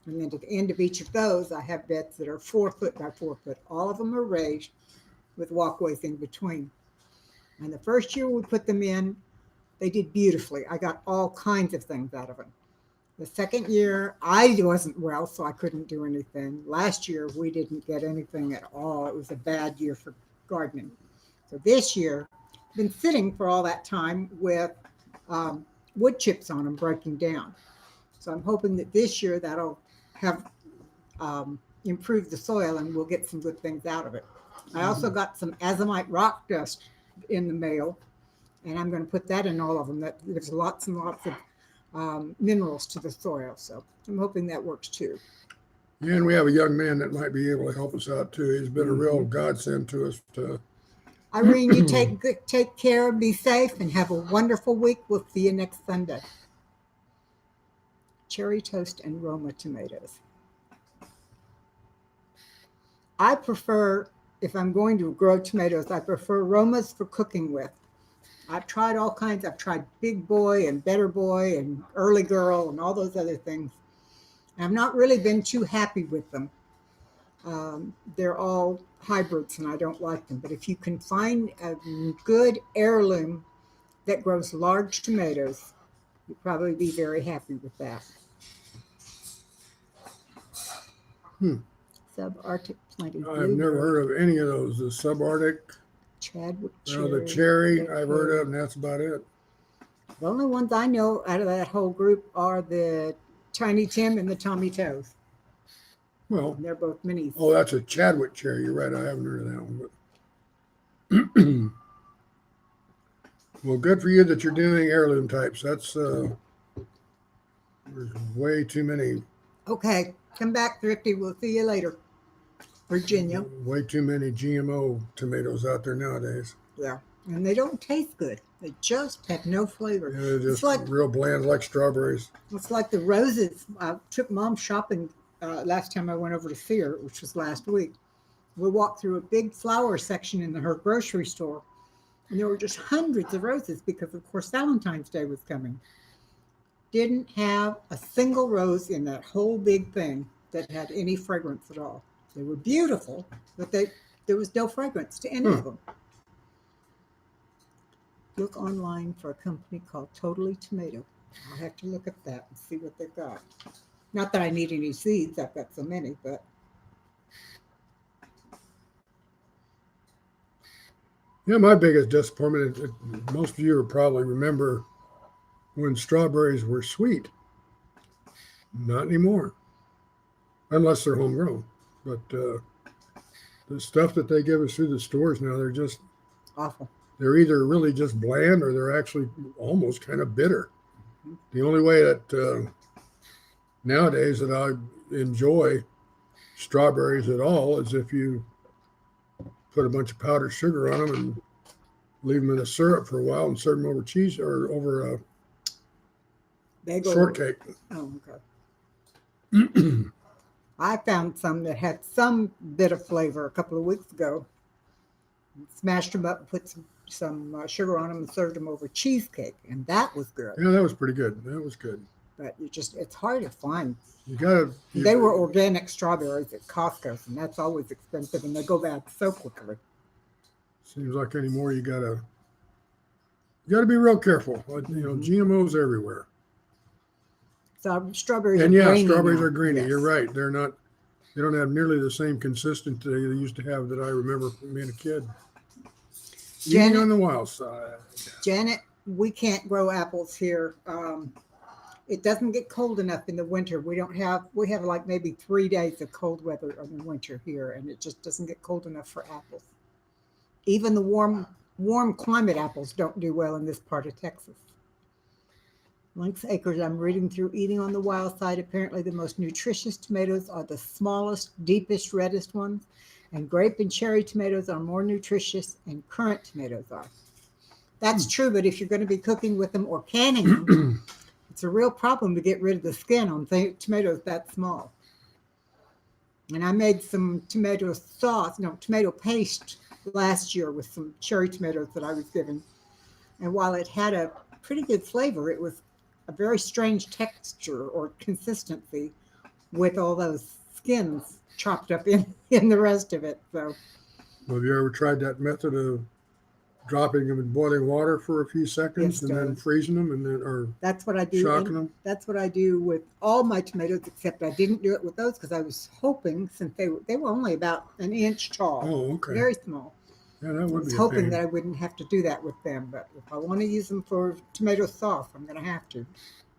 And then at the end of each of those, I have beds that are 4 foot by 4 foot. All of them are raised with walkways in between. And the first year we put them in, they did beautifully. I got all kinds of things out of them. The second year, I wasn't well, so I couldn't do anything. Last year, we didn't get anything at all. It was a bad year for gardening. So this year, I've been sitting for all that time with wood chips on them breaking down. So I'm hoping that this year that'll have improved the soil and we'll get some good things out of it. I also got some azomite rock dust in the mail, and I'm going to put that in all of them. That there's lots and lots of minerals to the soil. So I'm hoping that works too. Yeah, and we have a young man that might be able to help us out too. He's been a real godsend to us. Irene, you take care, be safe, and have a wonderful week. We'll see you next Sunday. Cherry toast and Roma tomatoes. I prefer, if I'm going to grow tomatoes, I prefer Romas for cooking with. I've tried all kinds. I've tried Big Boy and Better Boy and Early Girl and all those other things. I've not really been too happy with them. They're all hybrids and I don't like them. But if you can find a good heirloom that grows large tomatoes, you'll probably be very happy with that. Subarctic plenty. I've never heard of any of those. The subarctic, Chadwick the cherry. cherry, Red I've heard cherry. of, and that's about it. The only ones I know out of that whole group are the Tiny Tim and the Tommy Toes. Well, And they're both minis. oh, that's a Chadwick cherry. You're right. I haven't heard of that one. But well, good for you that you're doing heirloom types. That's there's way too many. Okay, come back, Thrifty. We'll see you later. Virginia. Way too many GMO tomatoes out there nowadays. Yeah. And they don't taste good. They just have no flavor. Yeah, they're just like- real bland, like strawberries. It's like the roses. I took Mom shopping last time I went over to see her, which was last week. We walked through a big flower section in her grocery store, and there were just hundreds of roses because, of course, Valentine's Day was coming. Didn't have a single rose in that whole big thing that had any fragrance at all. They were beautiful, but there was no fragrance to any of them. Look online for a company called Totally Tomato. I'll have to look at that and see what they've got. Not that I need any seeds, I've got so many, but Yeah, my biggest disappointment, most of you will probably remember when strawberries were sweet. Not anymore, unless they're homegrown. But the stuff that they give us through the stores now, awful. they're either really just bland or they're actually almost kind of bitter. The only way that nowadays that I enjoy strawberries at all is if you put a bunch of powdered sugar on them and leave them in a syrup for a while and serve them over cheese or over a Bagel. shortcake. Oh, okay. I found some that had some bit of flavor a couple of weeks ago. Smashed them up and put some sugar on them and served them over cheesecake, and that was good. Yeah, that was pretty good. That was good. But it's hard to find. You gotta. They were organic strawberries at Costco's, and that's always expensive, and they go bad so quickly. Seems like anymore you gotta be real careful. GMOs everywhere. So strawberries And are yeah, grainy strawberries now. are greeny. Yes. You're right. They don't have nearly the same consistency they used to have that I remember from being a kid. Eating Janet- on the wild side. Janet, we can't grow apples here. It doesn't get cold enough in the winter. We have like maybe 3 days of cold weather in the winter here, and it just doesn't get cold enough for apples. Even the warm climate apples don't do well in this part of Texas. Lynx Acres, I'm reading through Eating on the Wild Side. Apparently, the most nutritious tomatoes are the smallest, deepest, reddest ones, and grape and cherry tomatoes are more nutritious, and currant tomatoes are. That's true, but if you're going to be cooking with them or canning them, it's a real problem to get rid of the skin on tomatoes that small. And I made some tomato paste last year with some cherry tomatoes that I was given. And while it had a pretty good flavor, it was a very strange texture or consistency with all those skins chopped up in the rest of it. So, Have you ever tried that method of dropping them in boiling water for a few seconds Yes, and then darling. freezing them or that's what I do. shocking And them? that's what I do with all my tomatoes, except I didn't do it with those because I was hoping, since they were only about an inch tall, Oh, okay. very small. Yeah, that I would was be a hoping pain. that I wouldn't have to do that with them, but if I want to use them for tomato sauce, I'm going to have to.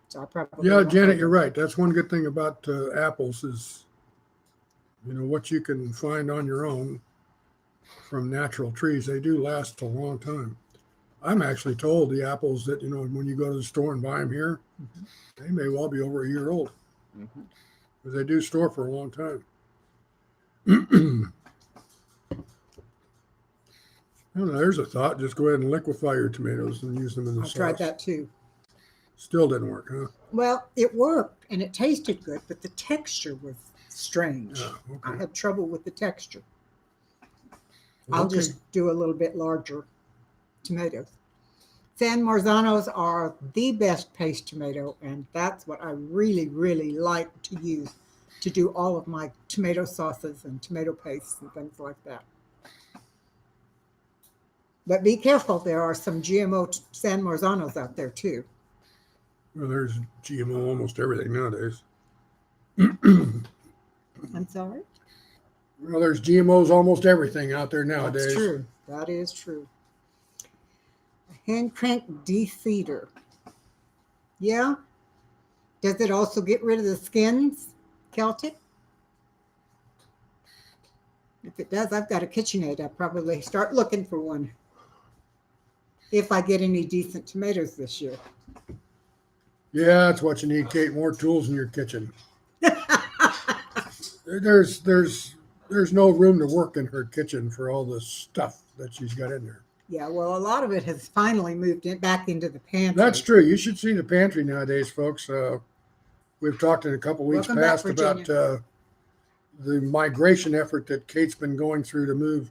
So I probably Yeah, won't Janet, do you're that. right. That's one good thing about apples is, what you can find on your own from natural trees. They do last a long time. I'm actually told the apples that, when you go to the store and buy them here, they may well be over a year old because they do store for a long time. There's a thought. Just go ahead and liquefy your tomatoes and use them in the I sauce. tried that too. Still didn't work, huh? Well, it worked and it tasted good, but the texture was strange. Oh, okay. I had trouble with the texture. I'll Okay. just do a little bit larger tomatoes. San Marzanos are the best paste tomato, and that's what I really, really like to use to do all of my tomato sauces and tomato pastes and things like that. But be careful, there are some GMO San Marzanos out there too. Well, there's GMO almost everything nowadays. I'm sorry? Well, there's GMOs almost everything out there nowadays. That's true. That is true. Hand crank de-seeder. Yeah. Does it also get rid of the skins, Celtic? If it does, I've got a KitchenAid. I'll probably start looking for one if I get any decent tomatoes this year. Yeah, that's what you need, Kate. More tools in your kitchen. There's no room to work in her kitchen for all the stuff that she's got in there. Yeah, well, a lot of it has finally moved back into the pantry. That's true. You should see the pantry nowadays, folks. We've talked in a couple weeks Welcome back, past about the migration effort that Kate's been going through to move,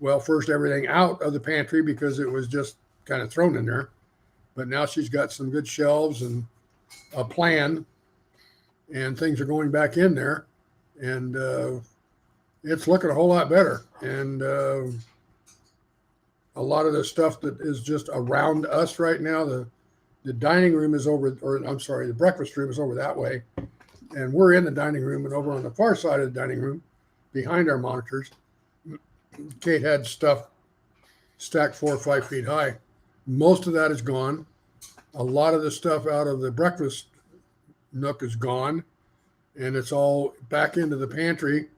well, first everything out of the pantry because it was just kind of thrown in there. But now she's got some good shelves and a plan, and things are going back in there. And it's looking a whole lot better. And a lot of the stuff that is just around us right now, the dining room is over, the breakfast room is over that way. And we're in the dining room, and over on the far side of the dining room, behind our monitors, Kate had stuff stacked 4 or 5 feet high. Most of that is gone. A lot of the stuff out of the breakfast nook is gone, and it's all back into the pantry,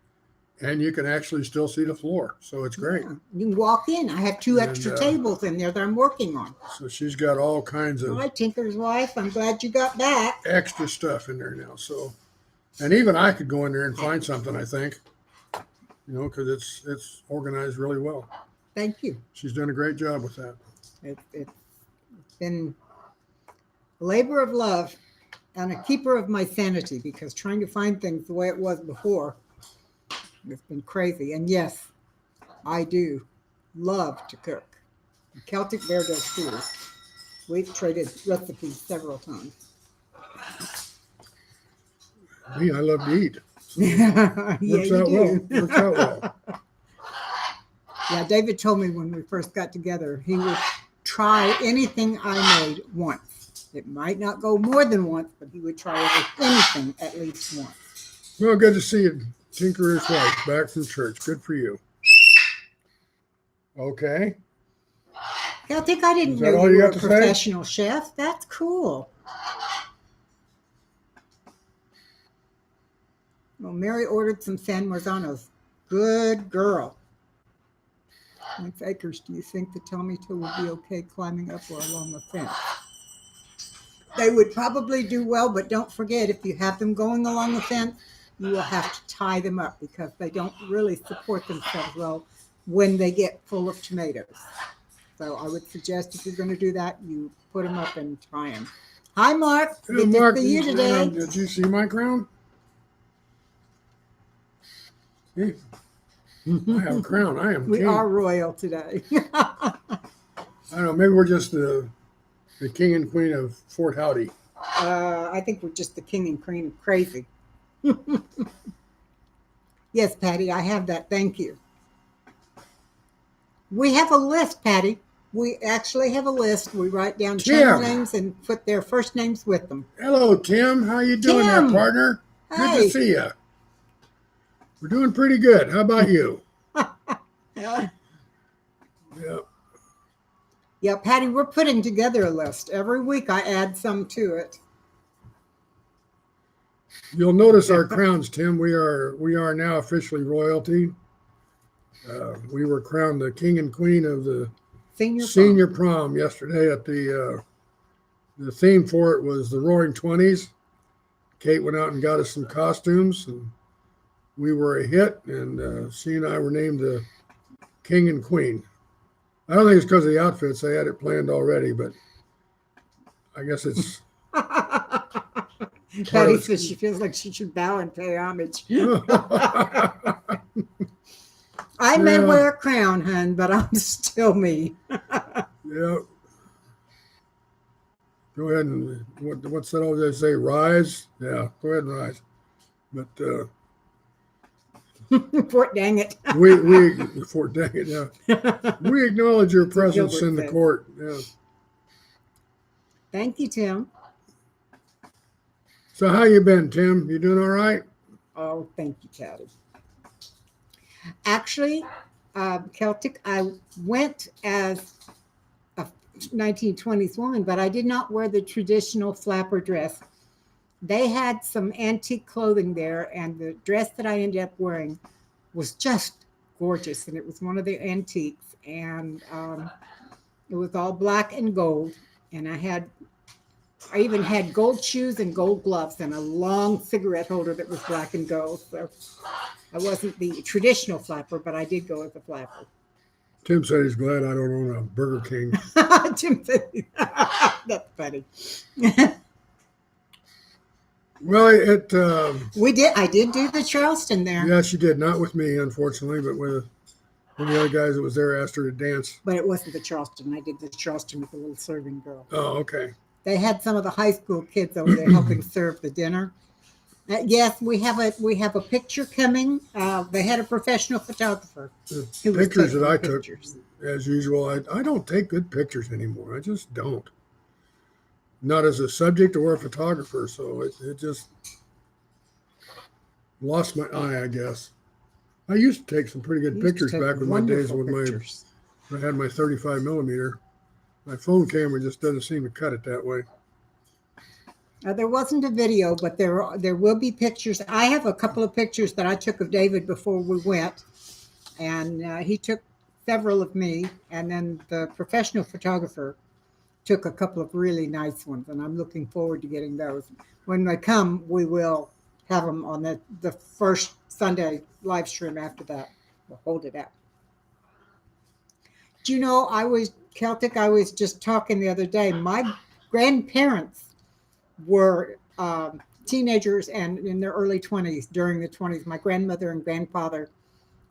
and you can actually still see the floor. So it's great. Yeah, you can walk in. I have 2 extra tables in there that I'm working on. So she's got all kinds of Hi, Tinker's wife. I'm glad you got back. extra stuff in there now. So, and even I could go in there and find something, I think, because it's organized really well. Thank you. She's done a great job with that. It's been a labor of love. and a keeper of my sanity, because trying to find things the way it was before has been crazy. And yes, I do love to cook. Celtic Bear does too. We've traded recipes several times. Me, I love to eat. Yeah, Works you out do. well. Works out well. Yeah, David told me when we first got together, he would try anything I made once. It might not go more than once, but he would try anything at least once. Well, good to see you, Tinkerer's wife, back from church. Good for you. Okay. Yeah, I think I didn't Is that know all you you were got a to say? professional chef. That's cool. Well, Mary ordered some San Marzanos. Good girl. Length acres, do you think the tomato would be okay climbing up or along the fence? They would probably do well, but don't forget, if you have them going along the fence, you will have to tie them up because they don't really support themselves well when they get full of tomatoes. So I would suggest if you're going to do that, you put them up and tie them. Hi, Mark. Yeah, Good Mark, to see you today. did you see my crown? See? I have a crown. I am We king. are royal today. I don't know. Maybe we're just the king and queen of Fort Howdy. I think we're just the king and queen of crazy. Yes, Patty, I have that. Thank you. We have a list, Patty. We actually have a list. We write down channel names and put their first names with them. Hello, Tim. How you doing there, Tim. partner? Good Hey. to see you. We're doing pretty good. How about you? Yeah. Yeah. Yeah, Patty, we're putting together a list. Every week I add some to it. You'll notice our crowns, Tim. We are now officially royalty. We were crowned the king and queen of the senior prom yesterday at the theme for it was the Roaring Twenties. Kate went out and got us some costumes, and we were a hit. And she and I were named the king and queen. I don't think it's because of the outfits. I had it planned already, but I guess it's. Patty says she feels like she should bow and pay homage. I may wear a crown, hun, but I'm still me. Yeah. Go ahead and what's that all they say? Rise? Yeah, go ahead and rise. But Fort dang it. we Fort dang it, yeah. We acknowledge your presence in the court. Yeah. Thank you, Tim. So how you been, Tim? You doing all right? Oh, thank you, Patty. Actually, Celtic, I went as a 1920s woman, but I did not wear the traditional flapper dress. They had some antique clothing there, and the dress that I ended up wearing was just gorgeous, and it was one of the antiques, and it was all black and gold, and I even had gold shoes and gold gloves and a long cigarette holder that was black and gold. So I wasn't the traditional flapper, but I did go as a flapper. Tim said he's glad I don't own a Burger King. Tim said, that's funny. Well, I did do the Charleston there. Yeah, she did. Not with me, unfortunately, but with one of the other guys that was there asked her to dance. But it wasn't the Charleston. I did the Charleston with a little serving girl. Oh, okay. They had some of the high school kids over there helping serve the dinner. Yes, we have a picture coming. They had a professional photographer. The pictures that I took, as usual, I don't take good pictures anymore. I just don't. Not as a subject or a photographer, so it just lost my eye, I guess. I used to take some pretty good pictures back in my days when I had my 35 millimeter. My phone camera just doesn't seem to cut it that way. There wasn't a video, but there will be pictures. I have a couple of pictures that I took of David before we went, and he took several of me, and then the professional photographer took a couple of really nice ones, and I'm looking forward to getting those. When they come, we will have them on the first Sunday live stream after that. We'll hold it out. Do you know, Celtic, I was just talking the other day. My grandparents were teenagers and in their early 20s, during the 20s. My grandmother and grandfather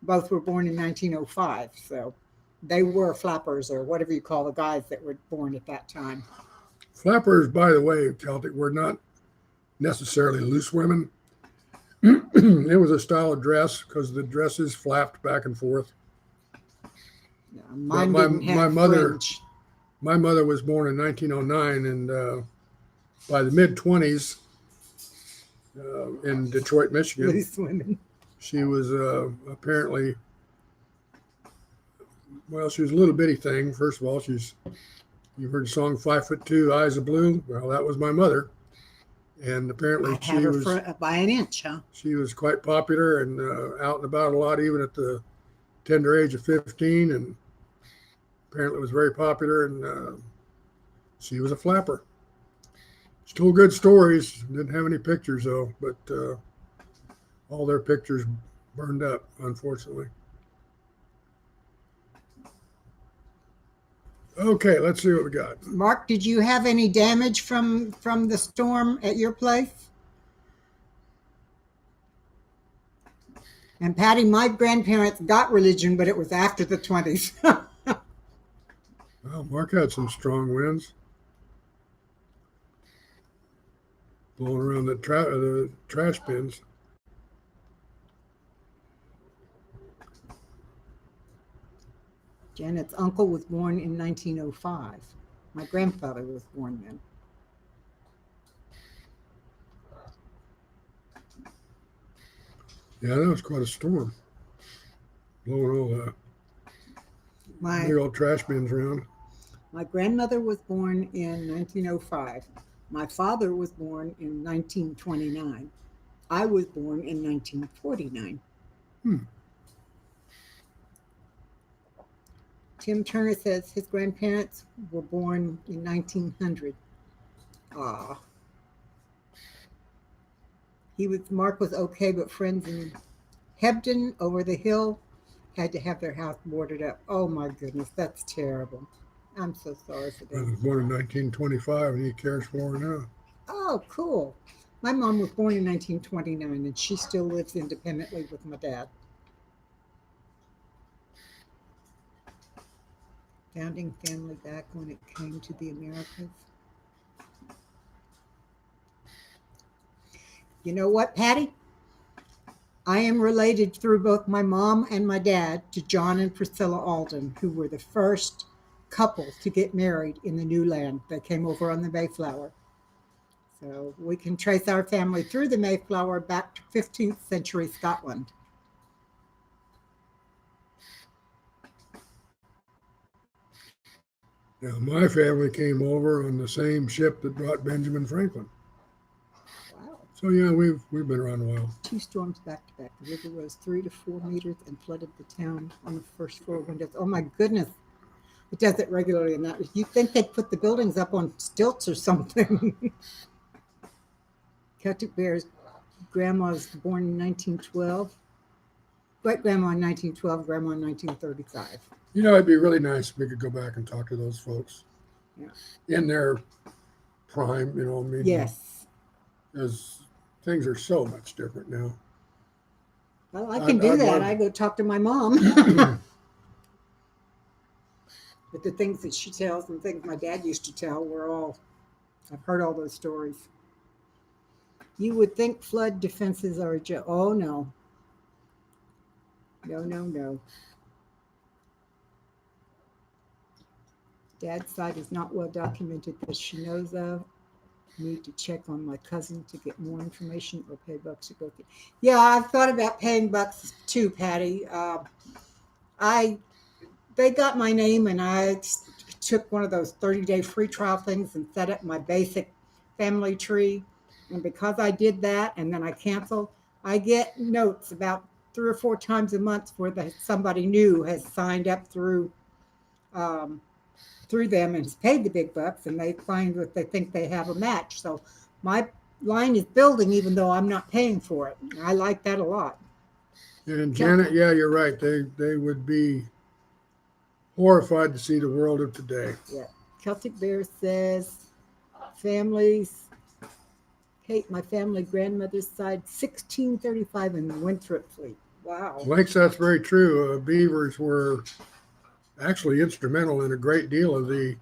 both were born in 1905. So they were flappers, or whatever you call the guys that were born at that time. Flappers, by the way, Celtic, were not necessarily loose women. It was a style of dress because the dresses flapped back and forth. Mine my- didn't my have mother- fringe. My mother was born in 1909, and by the mid 20s in Detroit, Michigan, Loose women. she was apparently, well, she was a little bitty thing. First of all, you've heard the song 5'2", Eyes of Blue. Well, that was my mother, and apparently I had her by an inch, huh? she was quite popular and out and about a lot, even at the tender age of 15, and apparently was very popular, and she was a flapper. She told good stories, didn't have any pictures though, but all their pictures burned up, unfortunately. Okay, let's see what we got. Mark, did you have any damage from the storm at your place? And Patty, my grandparents got religion, but it was after the 20s. Well, Mark had some strong winds blowing around the trash bins. Janet's uncle was born in 1905. My grandfather was born then. Yeah, that was quite a storm. Blowing all the big old trash bins around. My grandmother was born in 1905. My father was born in 1929. I was born in 1949. Tim Turner says his grandparents were born in 1900. Ah. Mark was okay, but friends in Hebden over the hill had to have their house boarded up. Oh my goodness, that's terrible. I'm so sorry for I was that. born in 1925, and he cares for her now. Oh, cool. My mom was born in 1929, and she still lives independently with my dad. Founding family back when it came to the Americas. You know what, Patty? I am related through both my mom and my dad to John and Priscilla Alden, who were the first couple to get married in the new land. They came over on the Mayflower. So we can trace our family through the Mayflower back to 15th century Scotland. Now, my family came over on the same ship that brought Benjamin Franklin. Wow. So yeah, we've been around a while. 2 storms back to back. The river rose 3 to 4 meters and flooded the town on the first floor windows. Oh my goodness. It does it regularly. And that you'd think they'd put the buildings up on stilts or something. Celtic Bear's grandma was born in 1912. Great grandma in 1912, grandma in 1935. You know, it'd be really nice if we could go back and talk to those folks. Yeah. In their prime, you know, I mean. Yes. Because things are so much different now. Well, I can do that. I go talk to my mom. But the things that she tells and things my dad used to tell I've heard all those stories. You would think flood defenses are a joke. Oh, no. No. Dad's side is not well documented that she knows of. Need to check on my cousin to get more information or pay bucks to go through. Yeah, I've thought about paying bucks too, Patty. They got my name, and I took one of those 30-day free trial things and set up my basic family tree. And because I did that and then I canceled, I get notes about 3 or 4 times a month where somebody new has signed up through them and has paid the big bucks, and they find that they think they have a match. So my line is building even though I'm not paying for it. I like that a lot. And Janet, yeah, you're right. They would be horrified to see the world of today. Yeah. Celtic Bear says families Kate, my family grandmother's side, 1635 in the Winthrop fleet. Wow. Lakes, that's very true. Beavers were actually instrumental in a great deal of the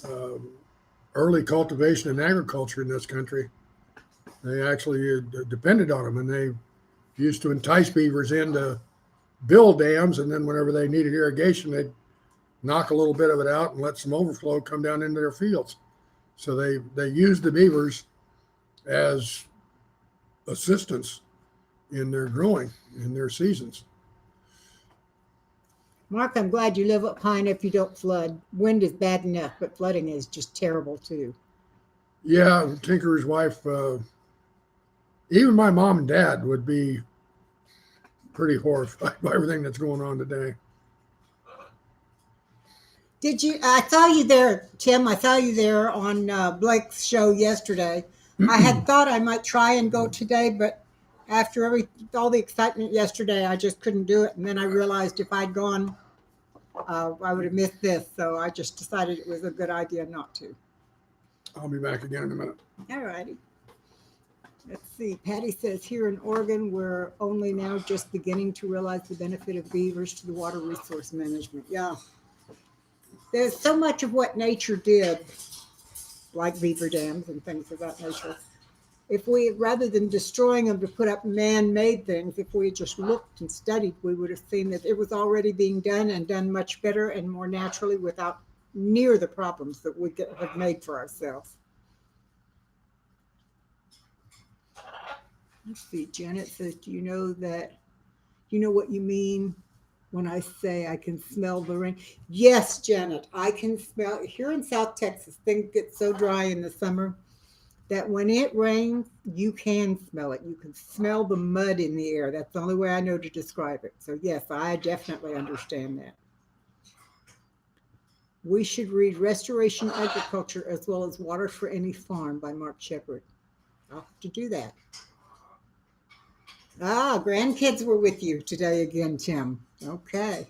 um early cultivation and agriculture in this country. They actually depended on them, and they used to entice beavers in to build dams, and then whenever they needed irrigation, they'd knock a little bit of it out and let some overflow come down into their fields. So they used the beavers as assistants in their growing in their seasons. Mark, I'm glad you live up high enough you don't flood. Wind is bad enough, but flooding is just terrible too. Yeah, Tinker's wife, even my mom and dad would be pretty horrified by everything that's going on today. Did you? I saw you there, Tim. I saw you there on Blake's show yesterday. I had thought I might try and go today, but after all the excitement yesterday, I just couldn't do it. And then I realized if I'd gone, I would have missed this. So I just decided it was a good idea not to. I'll be back again in a minute. All righty. Let's see. Patty says here in Oregon, we're only now just beginning to realize the benefit of beavers to the water resource management. Yeah. There's so much of what nature did, like beaver dams and things of that nature. If we, rather than destroying them to put up man-made things, if we had just looked and studied, we would have seen that it was already being done and done much better and more naturally without near the problems that we have made for ourselves. Let's see. Janet says, do you know what you mean when I say I can smell the rain? Yes, Janet, I can smell. Here in South Texas, things get so dry in the summer that when it rains, you can smell it. You can smell the mud in the air. That's the only way I know to describe it. So yes, I definitely understand that. We should read Restoration Agriculture as well as Water for Any Farm by Mark Shepard. I'll have to do that. Grandkids were with you today again, Tim. Okay.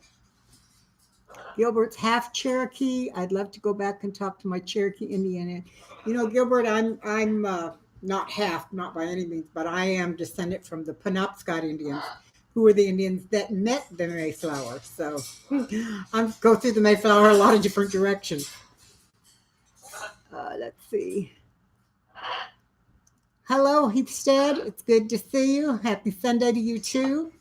Gilbert's half Cherokee. I'd love to go back and talk to my Cherokee Indian. You know, Gilbert, I'm not half, not by any means, but I am descendant from the Penobscot Indians, who were the Indians that met the Mayflower. So I go through the Mayflower a lot of different directions. Let's see. Hello, Heathstead. It's good to see you. Happy Sunday to you too.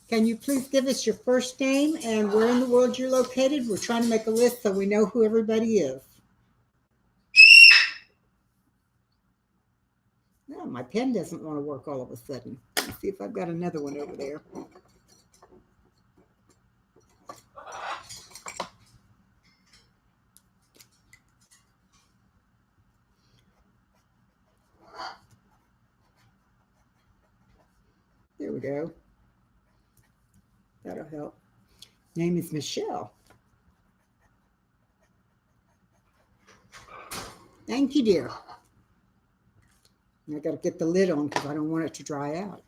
Can you please give us your first name and where in the world you're located? We're trying to make a list so we know who everybody is. No, my pen doesn't want to work all of a sudden. Let's see if I've got another one over there. There we go. That'll help. Name is Michelle. Thank you, dear. I got to get the lid on because I don't want it to dry out.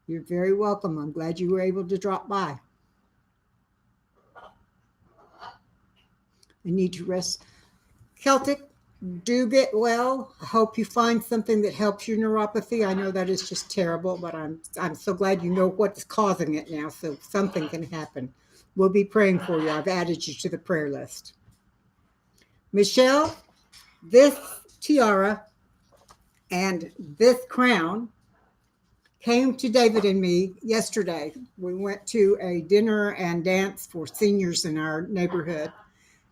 You're very welcome. I'm glad you were able to drop by. I need to rest. Celtic, do get well. I hope you find something that helps your neuropathy. I know that is just terrible, but I'm so glad you know what's causing it now, so something can happen. We'll be praying for you. I've added you to the prayer list. Michelle, this tiara and this crown came to David and me yesterday. We went to a dinner and dance for seniors in our neighborhood,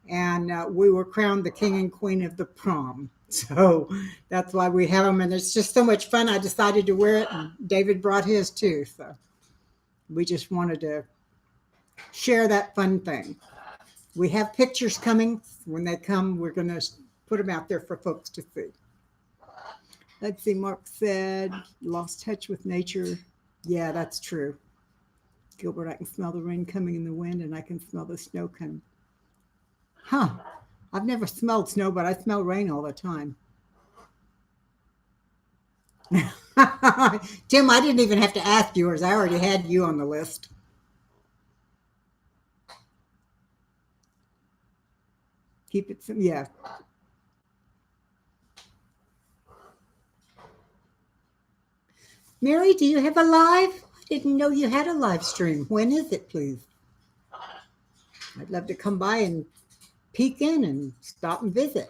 and we were crowned the king and queen of the prom. So that's why we have them, and it's just so much fun. I decided to wear it, and David brought his too. So we just wanted to share that fun thing. We have pictures coming. When they come, we're going to put them out there for folks to see. Let's see, Mark said, lost touch with nature. Yeah, that's true. Gilbert, I can smell the rain coming in the wind, and I can smell the snow coming. Huh. I've never smelled snow, but I smell rain all the time. Tim, I didn't even have to ask yours. I already had you on the list. Keep it, yeah. Mary, do you have a live? I didn't know you had a live stream. When is it, please? I'd love to come by and peek in and stop and visit.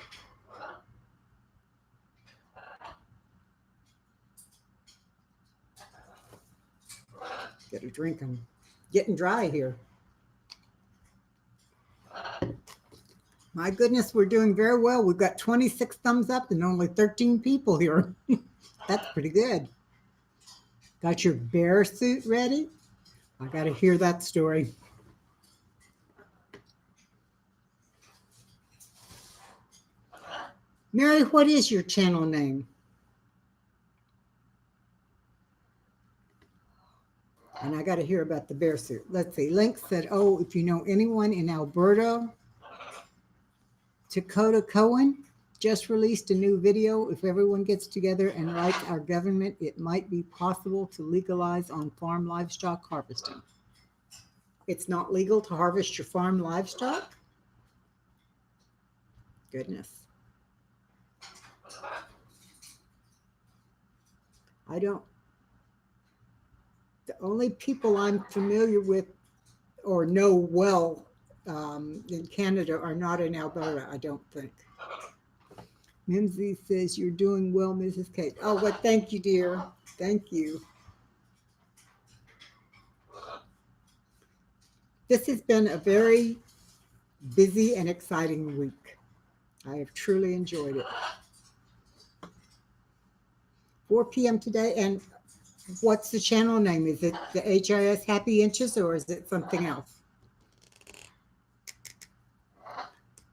Get a drink. I'm getting dry here. My goodness, we're doing very well. We've got 26 thumbs up and only 13 people here. That's pretty good. Got your bear suit ready? I got to hear that story. Mary, what is your channel name? And I got to hear about the bear suit. Let's see. Link said, oh, if you know anyone in Alberta, Dakota Cohen just released a new video. If everyone gets together and writes our government, it might be possible to legalize on-farm livestock harvesting. It's not legal to harvest your farm livestock? Goodness. The only people I'm familiar with or know well in Canada are not in Alberta, I don't think. Mimsy says, you're doing well, Mrs. Kate. Oh, well, thank you, dear. Thank you. This has been a very busy and exciting week. I have truly enjoyed it. 4 p.m. today, and what's the channel name? Is it the HIS Happy Inches or is it something else?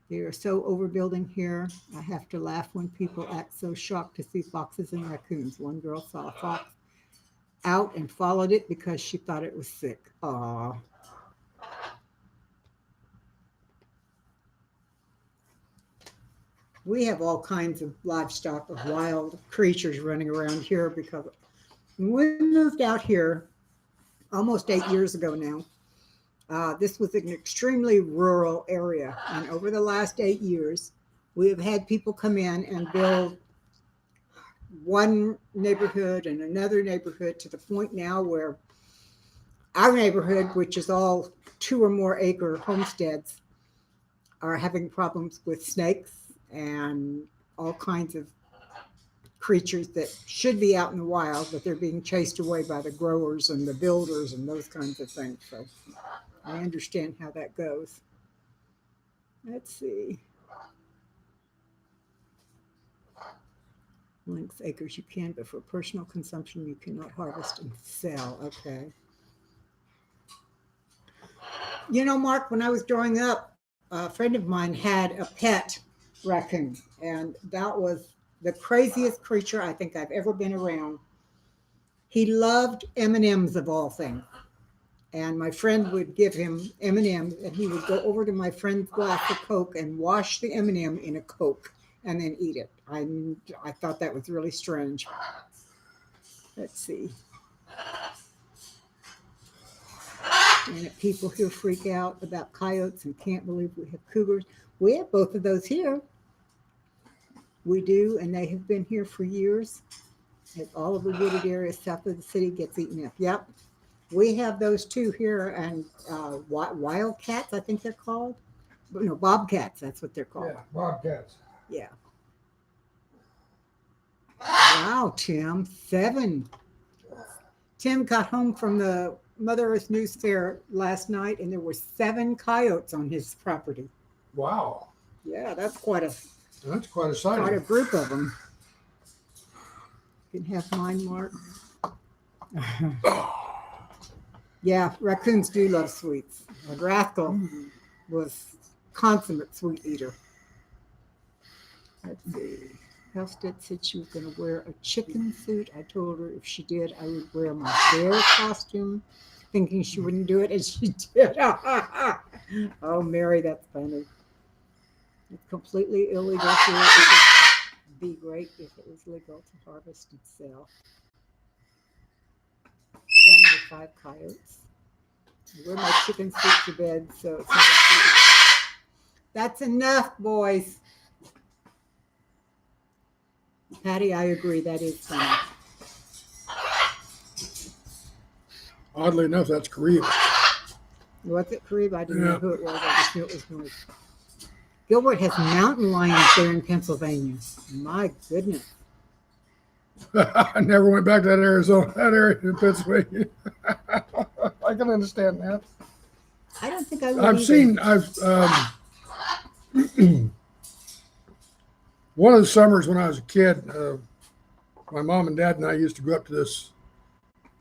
They are so overbuilding here. I have to laugh when people act so shocked to see foxes and raccoons. One girl saw a fox out and followed it because she thought it was sick. Aw. We have all kinds of livestock, of wild creatures running around here because when we moved out here almost 8 years ago now, this was an extremely rural area. And over the last 8 years, we have had people come in and build one neighborhood and another neighborhood to the point now where our neighborhood, which is all 2 or more acre homesteads, are having problems with snakes and all kinds of creatures that should be out in the wild, but they're being chased away by the growers and the builders and those kinds of things. So I understand how that goes. Let's see. Lynx acres you can, but for personal consumption you cannot harvest and sell. Okay. You know, Mark, when I was growing up, a friend of mine had a pet raccoon, and that was the craziest creature I think I've ever been around. He loved M&Ms of all things. And my friend would give him M&Ms, and he would go over to my friend's glass of Coke and wash the M&M in a Coke and then eat it. I thought that was really strange. Let's see. And people here freak out about coyotes and can't believe we have cougars. We have both of those here. We do, and they have been here for years. If all of the wooded area south of the city gets eaten up. Yep. We have those too here, and wildcats, I think they're called. No, bobcats, that's what they're called. Yeah, bobcats. Yeah. Wow, Tim, 7. Tim got home from the Mother Earth News Fair last night, and there were 7 coyotes on his property. Wow. Yeah, that's quite a sight. Quite a group of them. You can have mine, Mark. Yeah, raccoons do love sweets. Rascal was consummate sweet eater. Let's see. Halstead said she was going to wear a chicken suit. I told her if she did, I would wear my bear costume, thinking she wouldn't do it, and she did. Oh, Mary, that's funny. It's completely illegal here. It would be great if it was legal to harvest and sell. 5 coyotes. I wear my chicken suit to bed, so it's not. That's enough, boys. Patty, I agree. That is funny. Oddly enough, that's Kareem. Was it Kareem? I didn't know Yeah. who it was. I just knew it was noise. Gilbert has mountain lions there in Pennsylvania. My goodness. I never went back to that area in Pennsylvania. I can understand that. I don't think I would I've either. seen. One of the summers when I was a kid, my mom and dad and I used to go up to this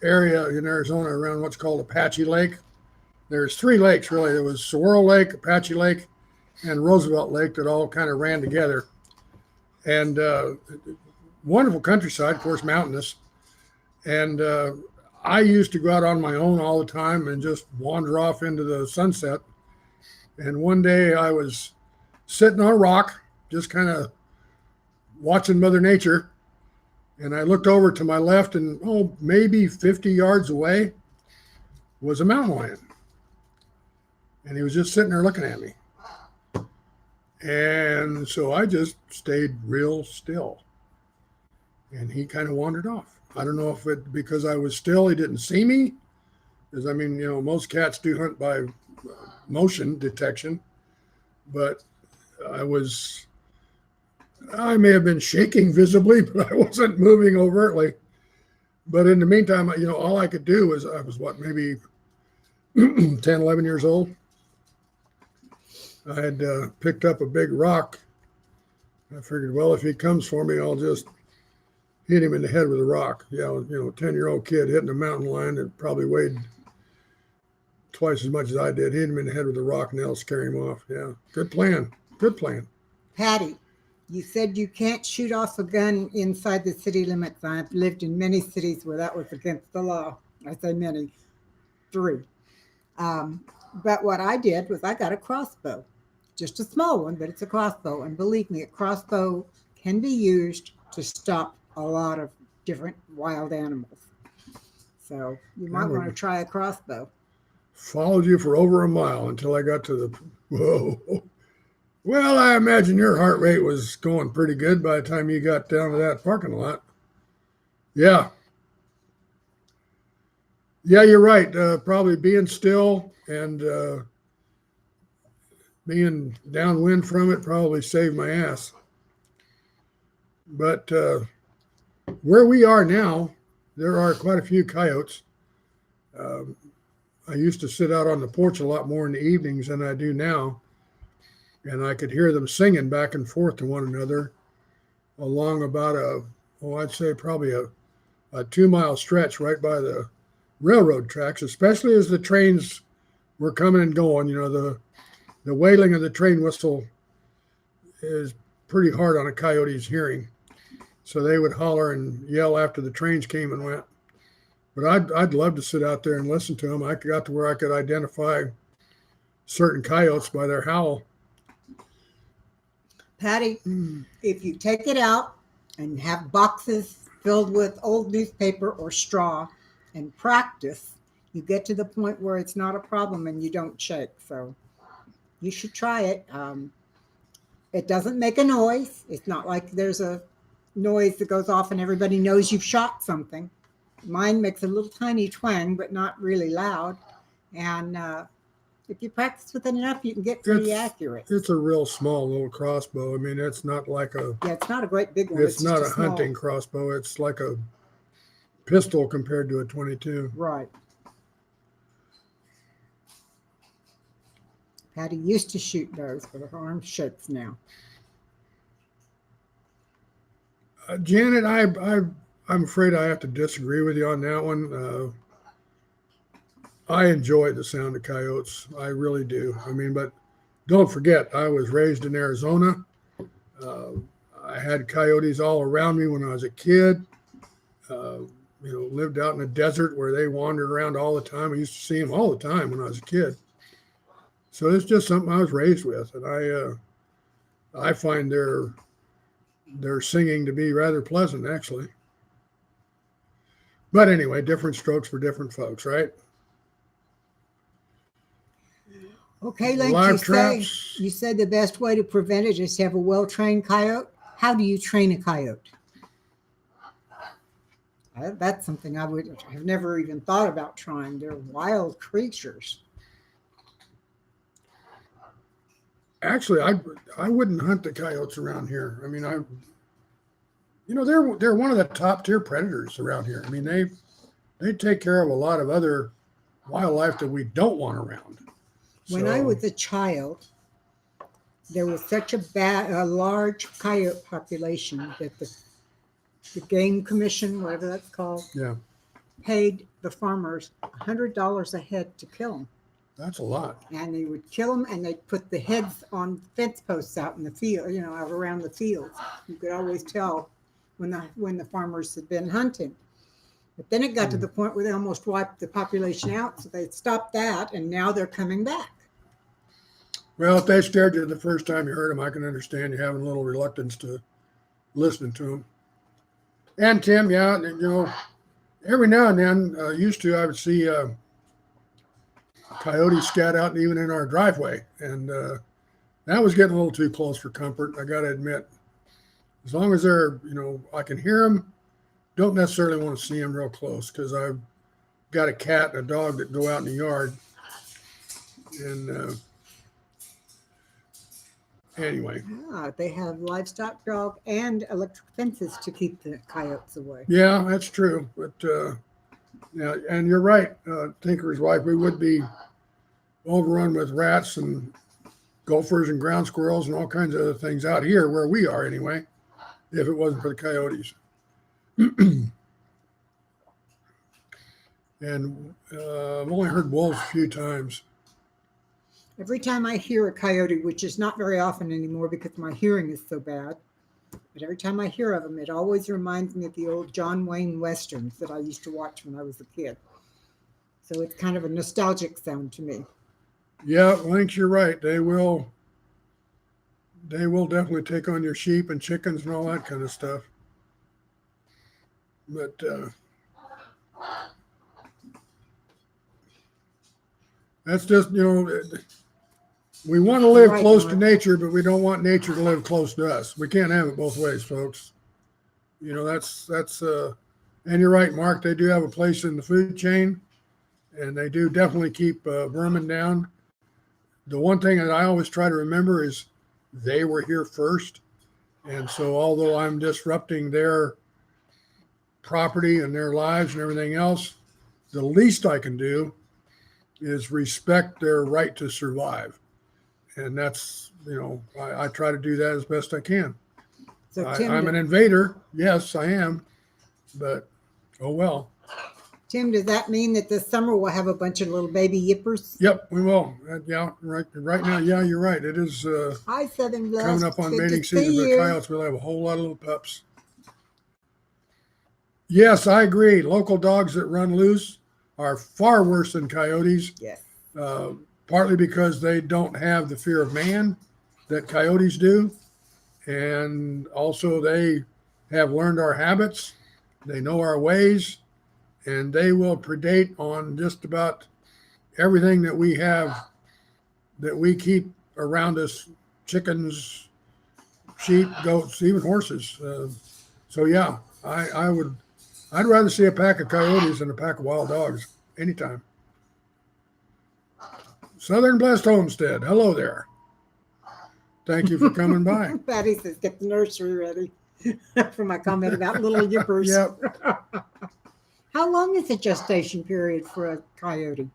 area in Arizona around what's called Apache Lake. There's three lakes really. There was Saguaro Lake, Apache Lake, and Roosevelt Lake that all kind of ran together. And wonderful countryside, of course, mountainous. And I used to go out on my own all the time and just wander off into the sunset. And one day I was sitting on a rock, just kind of watching Mother Nature. And I looked over to my left, and maybe 50 yards away was a mountain lion. And he was just sitting there looking at me. And so I just stayed real still. And he kind of wandered off. I don't know if it because I was still, he didn't see me. Because, I mean, most cats do hunt by motion detection. But I may have been shaking visibly, but I wasn't moving overtly. But in the meantime, all I could do was, I was maybe 10, 11 years old. I had picked up a big rock. I figured, well, if he comes for me, I'll just hit him in the head with a rock. 10-year-old kid hitting a mountain lion that probably weighed twice as much as I did. Hit him in the head with a rock and that'll scare him off. Yeah, good plan. Good plan. Patty, you said you can't shoot off a gun inside the city limits. I've lived in many cities where that was against the law. I say many, 3. But what I did was I got a crossbow, just a small one, but it's a crossbow. And believe me, a crossbow can be used to stop a lot of different wild animals. So you might want to try a crossbow. Followed you for over a mile until I got to the, whoa. Well, I imagine your heart rate was going pretty good by the time you got down to that parking lot. Yeah. Yeah, you're right. Probably being still and being downwind from it probably saved my ass. But where we are now, there are quite a few coyotes. I used to sit out on the porch a lot more in the evenings than I do now. And I could hear them singing back and forth to one another along about I'd say probably a 2-mile stretch right by the railroad tracks, especially as the trains were coming and going. The wailing of the train whistle is pretty hard on a coyote's hearing. So they would holler and yell after the trains came and went. But I'd love to sit out there and listen to them. I got to where I could identify certain coyotes by their howl. Patty, if you take it out and have boxes filled with old newspaper or straw and practice, you get to the point where it's not a problem and you don't shake. So you should try it. It doesn't make a noise. It's not like there's a noise that goes off and everybody knows you've shot something. Mine makes a little tiny twang, but not really loud. And if you practice with it enough, you can get pretty accurate. It's a real small little crossbow. I mean, it's not like it's not a great big one. It's not a hunting crossbow. It's like a pistol compared to a 22. Right. Patty used to shoot those, but her arm shakes now. Janet, I'm afraid I have to disagree with you on that one. I enjoy the sound of coyotes. I really do. I mean, but don't forget, I was raised in Arizona. I had coyotes all around me when I was a kid. Lived out in the desert where they wandered around all the time. I used to see them all the time when I was a kid. So it's just something I was raised with, and I find their singing to be rather pleasant, actually. But anyway, different strokes for different folks, right? Okay, like you said the best way to prevent it is to have a well-trained coyote. How do you train a coyote? That's something I've never even thought about trying. They're wild creatures. Actually, I wouldn't hunt the coyotes around here. I mean, they're one of the top tier predators around here. I mean, they take care of a lot of other wildlife that we don't want around. When I So, was a child, there was such a large coyote population that the game commission, whatever that's called, yeah, paid the farmers $100 a head to kill them. that's a lot. And they would kill them, and they'd put the heads on fence posts out in the field, out around the fields. You could always tell when the farmers had been hunting. But then it got to the point where they almost wiped the population out, so they stopped that, and now they're coming back. Well, if they scared you the first time you heard them, I can understand you having a little reluctance to listening to them. And Tim, yeah, every now and then, I would see coyotes scat out even in our driveway, and that was getting a little too close for comfort. I got to admit, as long as they're, I can hear them, don't necessarily want to see them real close because I've got a cat and a dog that go out in the yard, and anyway. Yeah, they have livestock dog and electric fences to keep the coyotes away. Yeah, that's true. But yeah, and you're right, Tinker's wife. We would be overrun with rats and gophers and ground squirrels and all kinds of other things out here where we are anyway, if it wasn't for the coyotes. And I've only heard wolves a few times. Every time I hear a coyote, which is not very often anymore because my hearing is so bad, but every time I hear of them, it always reminds me of the old John Wayne westerns that I used to watch when I was a kid. So it's kind of a nostalgic sound to me. Yeah, Lynx, you're right. They will definitely take on your sheep and chickens and all that kind of stuff. But that's just, we want to live close to nature, but we don't want nature to live close to us. We can't have it both ways, folks. That's and you're right, Mark. They do have a place in the food chain, and they do definitely keep vermin down. The one thing that I always try to remember is they were here first, and so although I'm disrupting their property and their lives and everything else, the least I can do is respect their right to survive. And that's, I try to do that as best I can. So I'm an invader. Yes, I am. But, oh well. Tim, does that mean that this summer we'll have a bunch of little baby yippers? Yep, we will. Yeah, right now, yeah, you're right. It is Hi, Southern Blast. Coming up on Good mating to see season. The you. coyotes will have a whole lot of little pups. Yes, I agree. Local dogs that run loose are far worse than coyotes. Yes. Partly because they don't have the fear of man that coyotes do. And also they have learned our habits. They know our ways. And they will predate on just about everything that we have, that we keep around us: chickens, sheep, goats, even horses. So yeah, I'd rather see a pack of coyotes than a pack of wild dogs anytime. Southern Blessed Homestead, hello there. Thank you for coming by. Patty says, get the nursery ready for my comment about little yippers. Yep. How long is the gestation period for a coyote?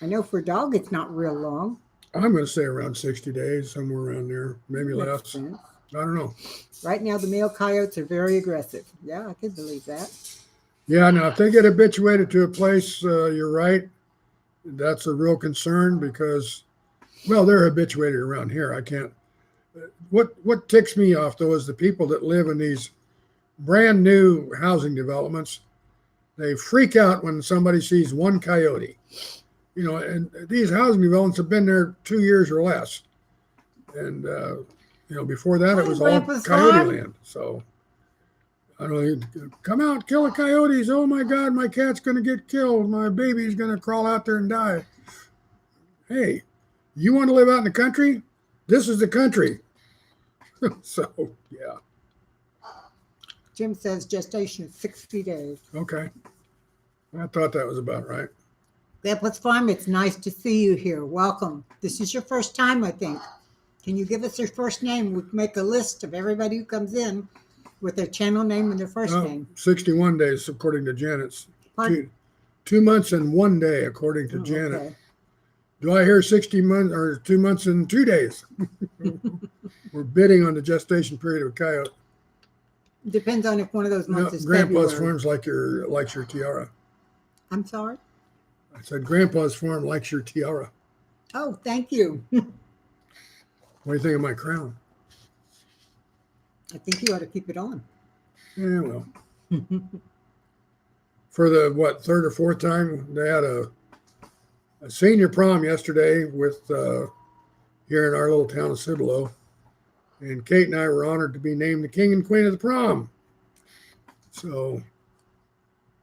I know for a dog it's not real long. I'm going to say around 60 days, somewhere around there, maybe Makes less. sense. I don't know. Right now, the male coyotes are very aggressive. Yeah, I could believe that. Yeah, now if they get habituated to a place, you're right. That's a real concern because, well, they're habituated around here. I can't. What ticks me off, though, is the people that live in these brand new housing developments. They freak out when somebody sees one coyote. And these housing developments have been there 2 years or less. And, before that, it was all coyote land. So, I don't know, come out, kill the coyotes. Oh my God, my cat's going to get killed. My baby's going to crawl out there and die. Hey, you want to live out in the country? This is the country. So, yeah. Jim says gestation is 60 days. Okay. I thought that was about right. Grandpa's Farm, it's nice to see you here. Welcome. This is your first time, I think. Can you give us your first name? We can make a list of everybody who comes in with their channel name and their first name. 61 days, according to Janet's. Pardon? 2 months and 1 day, according to Oh, Janet. okay. Do I hear 60 months or 2 months and 2 days? We're bidding on the gestation period of a coyote. Depends on if one of those months is Grandpa's February. Farm's likes your tiara. I'm sorry? I said Grandpa's Farm likes your tiara. Oh, thank you. What do you think of my crown? I think you ought to keep it on. Yeah, well. For the, third or fourth time, they had a senior prom yesterday with here in our little town of Cibolo. And Kate and I were honored to be named the king and queen of the prom. So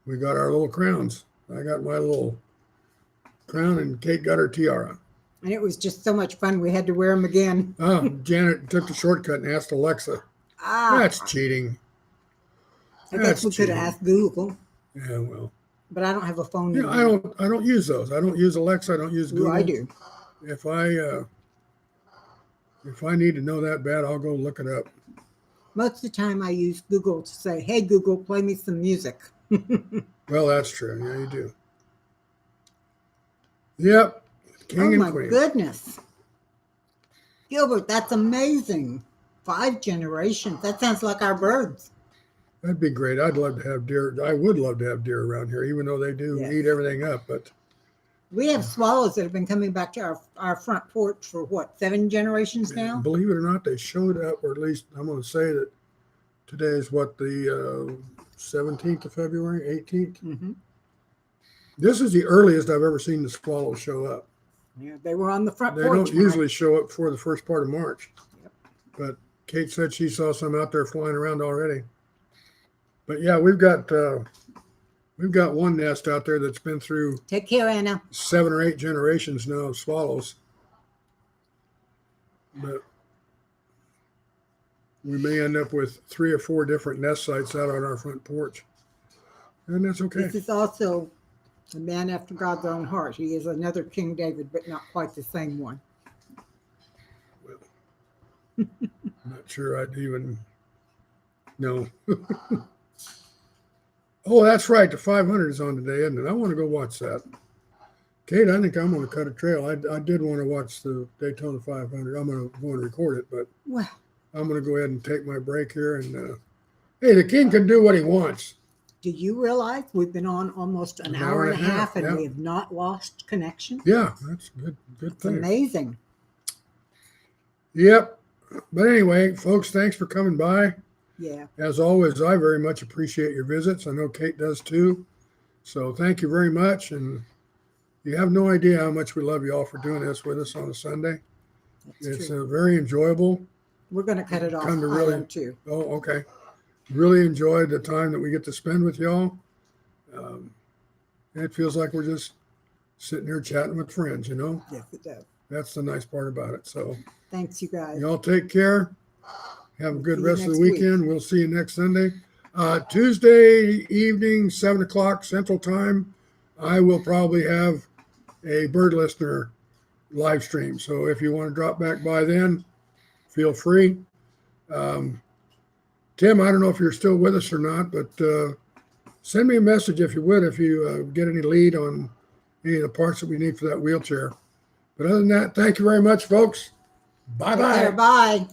we got our little crowns. I got my little crown and Kate got her tiara. And it was just so much fun. We had to wear them again. Janet took the shortcut and asked Alexa. That's cheating. I guess we could have asked Google. Yeah, well. But I don't have a phone. Yeah, I don't use those. I don't use Alexa. I don't use Google. Ooh, I do. If I need to know that bad, I'll go look it up. Most of the time I use Google to say, hey, Google, play me some music. Well, that's true. Yeah, you do. Yep. King and queen. Oh, my goodness. Gilbert, that's amazing. 5 generations. That sounds like our birds. That'd be great. I'd love to have deer. I would love to have deer around here, even though they do eat everything up. But we have swallows that have been coming back to our front porch for what, 7 generations now? Believe it or not, they showed up, or at least I'm going to say that today is what, the 17th of February, 18th? Mm-hmm. This is the earliest I've ever seen the swallows show up. Yeah, they were on the front They porch. don't usually show up before the first part of March. Yep. But Kate said she saw some out there flying around already. But yeah, we've got one nest out there that's been through Take care, Anna. 7 or 8 generations now of swallows. But we may end up with 3 or 4 different nest sites out on our front porch. And that's okay. This is also a man after God's own heart. He is another King David, but not quite the same one. Well, not sure I'd even know. Oh, that's right. The 500 is on today, isn't it? I want to go watch that. Kate, I think I'm going to cut a trail. I did want to watch the Daytona 500. I'm going to go and record it, but Well, I'm going to go ahead and take my break here. And hey, the king can do what he wants. do you realize we've been on almost an hour and a half and we have not lost connection? Yeah, that's good. Good It's thing. amazing. Yep. But anyway, folks, thanks for coming by. Yeah. As always, I very much appreciate your visits. I know Kate does too. So thank you very much. And you have no idea how much we love you all for doing this with us on a Sunday. That's It's true. very enjoyable. We're going to cut it off. Come to I really- am too. Oh, okay. Really enjoyed the time that we get to spend with y'all. It feels like we're just sitting here chatting with friends, you know? Yes, it does. That's the nice part about it. So Thanks, you guys. y'all take care. Have a good See you rest of the next week. weekend. We'll see you next Sunday. Tuesday evening, 7 o'clock Central Time, I will probably have a bird listener live stream. So if you want to drop back by then, feel free. Tim, I don't know if you're still with us or not, but send me a message if you would, if you get any lead on any of the parts that we need for that wheelchair. But other than that, thank you very much, folks. Take care. Bye-bye. Bye.